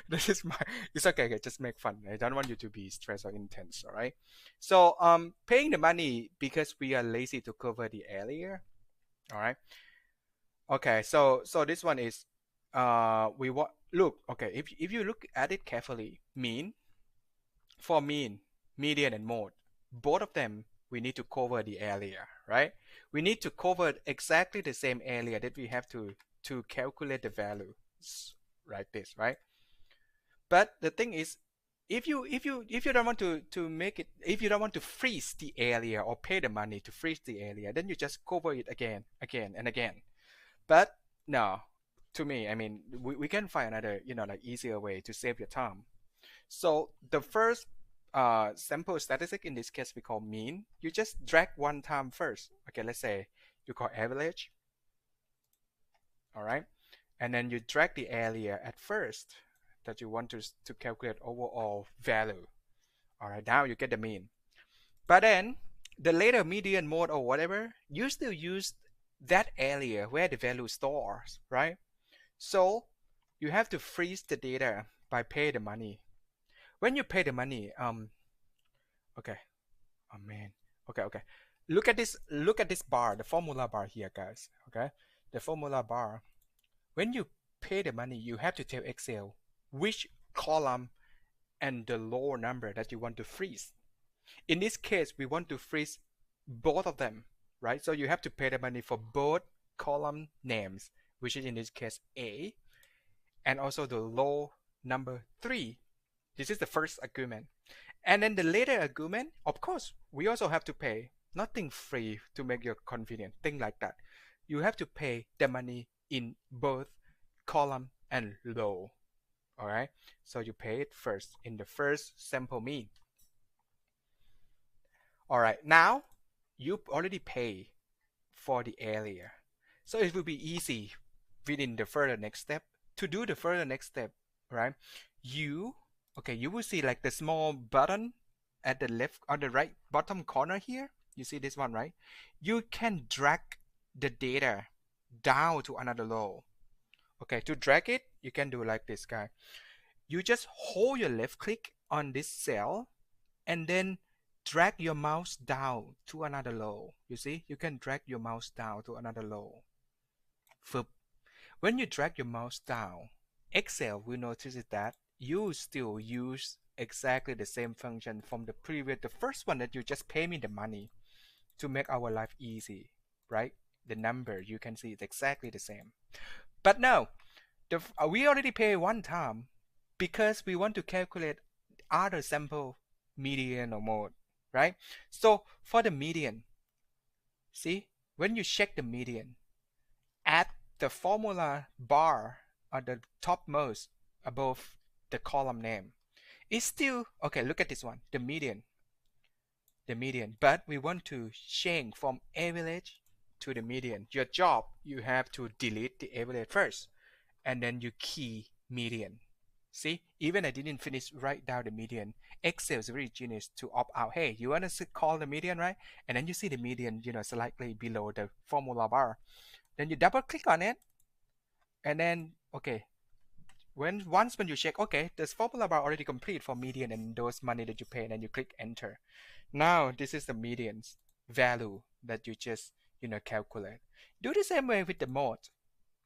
this is my. It's okay. Just make fun. I don't want you to be stressed or intense. All right. So paying the money because we are lazy to cover the area. All right. Okay. So this one is we want look. Okay. If you look at it carefully, mean, median, and mode, both of them we need to cover the area, right? We need to cover exactly the same area that we have to calculate the value, like this, right? But the thing is, if you don't want to make it, if you don't want to freeze the area or pay the money to freeze the area, then you just cover it again and again. But no, to me, I mean, we can find another, you know, like easier way to save your time. So the first sample statistic, in this case we call mean, you just drag one time first. Okay, let's say you call average. All right, and then you drag the area at first that you want to calculate overall value. All right, now you get the mean. But then the later median, mode, or whatever, you still use that area where the value stores, right? So you have to freeze the data by pay the money. When you pay the money, okay, oh man, okay. Look at this bar, the formula bar here, guys. Okay, the formula bar. When you pay the money, you have to tell Excel which column and the lower number that you want to freeze. In this case, we want to freeze both of them, right? So you have to pay the money for both column names, which is in this case A, and also the low number 3. This is the first argument. And then the later argument, of course, we also have to pay. Nothing free to make you convenient, thing like that. You have to pay the money in both column and row. All right, so you pay it first in the first sample mean. All right, now you already pay for the area, so it will be easy within the further next step to do the further next step, right? You will see like the small button at the left on the right bottom corner here. You see this one, right? You can drag the data down to another row. Okay, to drag it, you can do like this, guy. You just hold your left click on this cell and then drag your mouse down to another low. You see, you can drag your mouse down to another low. When you drag your mouse down, Excel will notice that you still use exactly the same function from the previous, the first one that you just pay me the money to make our life easy, right? The number you can see is exactly the same. But now, we already pay one time because we want to calculate other sample median or mode, right? So for the median, see, when you check the median, at the formula bar at the topmost above the column name, it's still, okay, look at this one, the median, but we want to change from average to the median. Your job, you have to delete the average first, and then you key median. See, even I didn't finish write down the median. Excel is very genius to opt out. Hey, you want to call the median, right? And then you see the median, slightly below the formula bar. Then you double click on it, and then, okay, when you check, okay, this formula bar already complete for median and those money that you pay, and then you click enter. Now this is the median's value that you just calculate. Do the same way with the mode.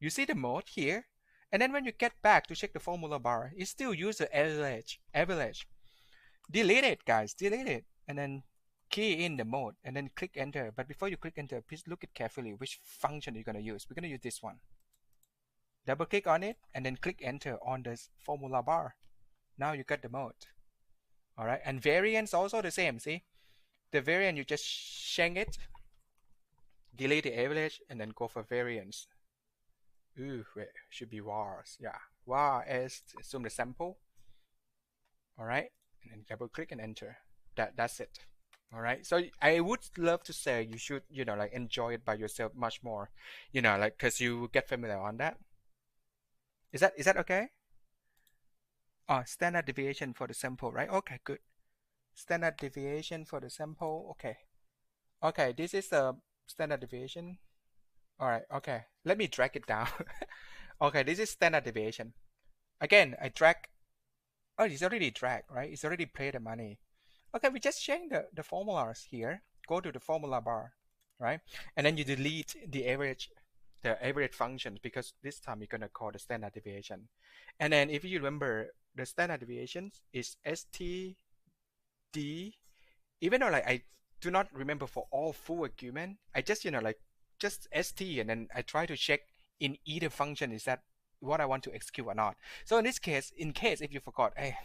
You see the mode here, and then when you get back to check the formula bar, it still use the average. Delete it, guys, delete it, and then key in the mode and then click enter. But before you click enter, please look at carefully which function you're going to use. We're going to use this one. Double click on it and then click enter on the formula bar. Now you got the mode. All right, and variance also the same. See, the variance, you just change it, delete the average, and then go for variance. Ooh, wait, should be vars. Yeah, var is assume the sample. All right, and then double click and enter. That's it. All right, so I would love to say you should like enjoy it by yourself much more, like because you get familiar on that. Is that okay? Oh, standard deviation for the sample, right? Okay, good. Standard deviation for the sample. Okay. Okay, this is the standard deviation. All right, okay. Let me drag it down. Okay, this is standard deviation. Again, I drag. Oh, it's already dragged, right? It's already paid the money. Okay, we just change the formulas here. Go to the formula bar, right? And then you delete the average functions, because this time you're going to call the standard deviation. And then if you remember, the standard deviations is STD. Even though like I do not remember for all full argument, I just like just ST, and then I try to check in either function is that what I want to execute or not. So in this case, if you forgot, hey,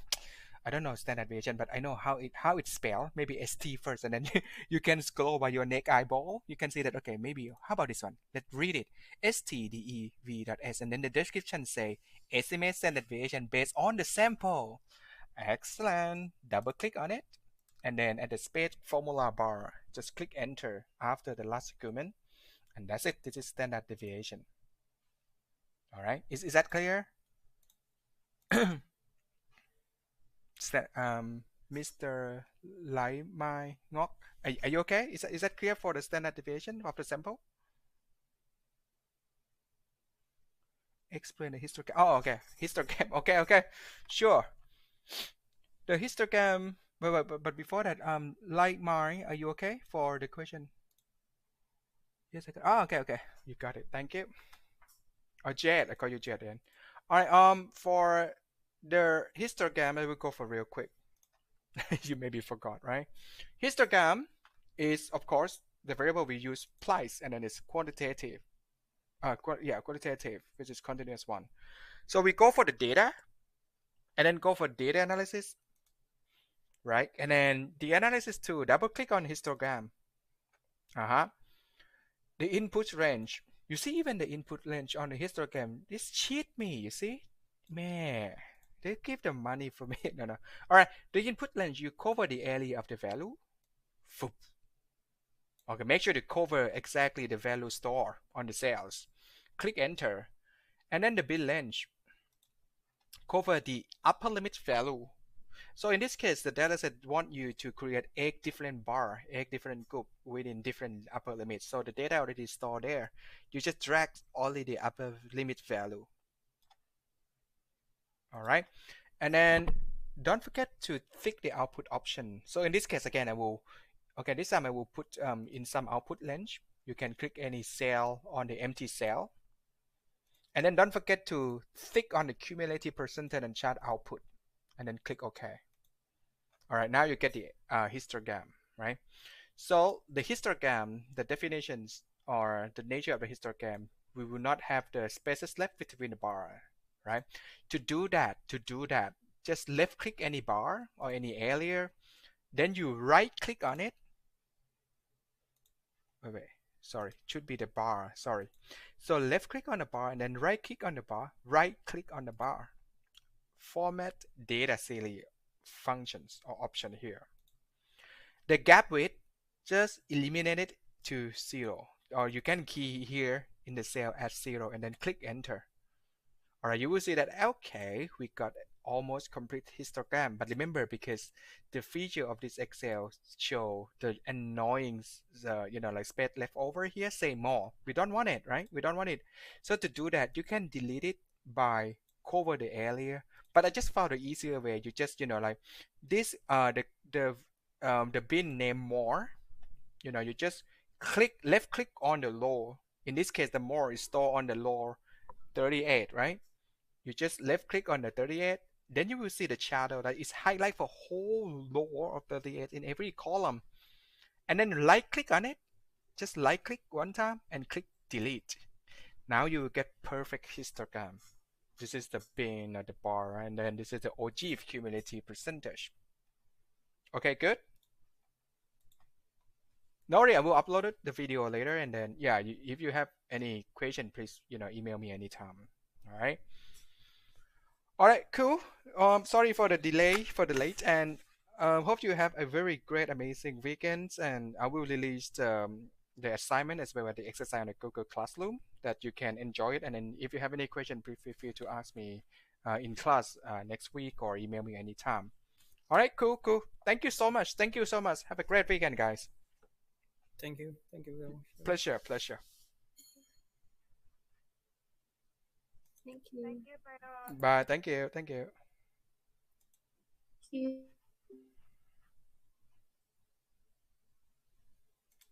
I don't know standard deviation, but I know how it's spelled. Maybe ST first, and then you can scroll by your neck eyeball. You can see that, okay, maybe, how about this one? Let's read it. STDEV.S, and then the description say, estimate standard deviation based on the sample. Excellent. Double click on it. And then at the space formula bar, just click enter after the last argument. And that's it. This is standard deviation. All right. Is that clear? Mr. Lai Mai Ngok, are you okay? Is that clear for the standard deviation of the sample? Explain the histogram. Oh, okay. Histogram. Okay. Sure. The histogram. But before that, Lai Mai, are you okay for the question? Yes, I got. Oh, okay. You got it. Thank you. Oh, Jed. I call you Jed then. All right. For the histogram, I will go for real quick. You maybe forgot, right? Histogram is, of course, the variable we use twice, and then it's quantitative. Quantitative, which is continuous one. So we go for the data, and then go for data analysis, right? And then the analysis tool, double click on histogram. The input range. You see, even the input range on the histogram, this cheat me, you see? Man, they give the money for me. No. All right, the input range, you cover the area of the value. Okay, make sure to cover exactly the value stored on the cells. Click enter. And then the bin range, cover the upper limit value. So in this case, the dataset want you to create 8 different bar, 8 different group within different upper limits. So the data already stored there. You just drag only the upper limit value. All right. And then don't forget to tick the output option. So in this case, again, this time I will put in some output range. You can click any cell on the empty cell. And then don't forget to tick on the cumulative percentage and chart output, and then click OK. All right, now you get the histogram, right? So the histogram, the definitions or the nature of the histogram, we will not have the spaces left between the bar, right? To do that, just left click any bar or any area, then you right click on it. Wait, sorry, it should be the bar, sorry. So left click on the bar and then right click on the bar, right click on the bar. Format data series functions or option here. The gap width, just eliminate it to 0, or you can key here in the cell at 0 and then click enter. All right, you will see that okay, we got almost complete histogram. But remember, because the feature of this Excel show the annoying, like space left over here, say more. We don't want it, right? We don't want it. So to do that, you can delete it by cover the area. But I just found an easier way. You just, like this, the bin name more. You just left click on the row. In this case, the more is stored on the row 38, right? You just left click on the 38, then you will see the shadow that is highlight for whole row of 38 in every column. And then right click on it, just right click one time and click delete. Now you will get perfect histogram. This is the bin or the bar, and then this is the OG cumulative percentage. Okay, good. No worry, I will upload the video later, and then yeah, if you have any question, please email me anytime. All right. All right, cool. Sorry for the delay, for the late, and hope you have a very great, amazing weekend. And I will release the assignment as well as the exercise on the Google Classroom that you can enjoy it. And then if you have any question, please feel free to ask me in class next week or email me anytime. All right, cool. Thank you so much. Have a great weekend, guys. Thank you very much. Pleasure. Thank you. Bye. Thank you. Thank you.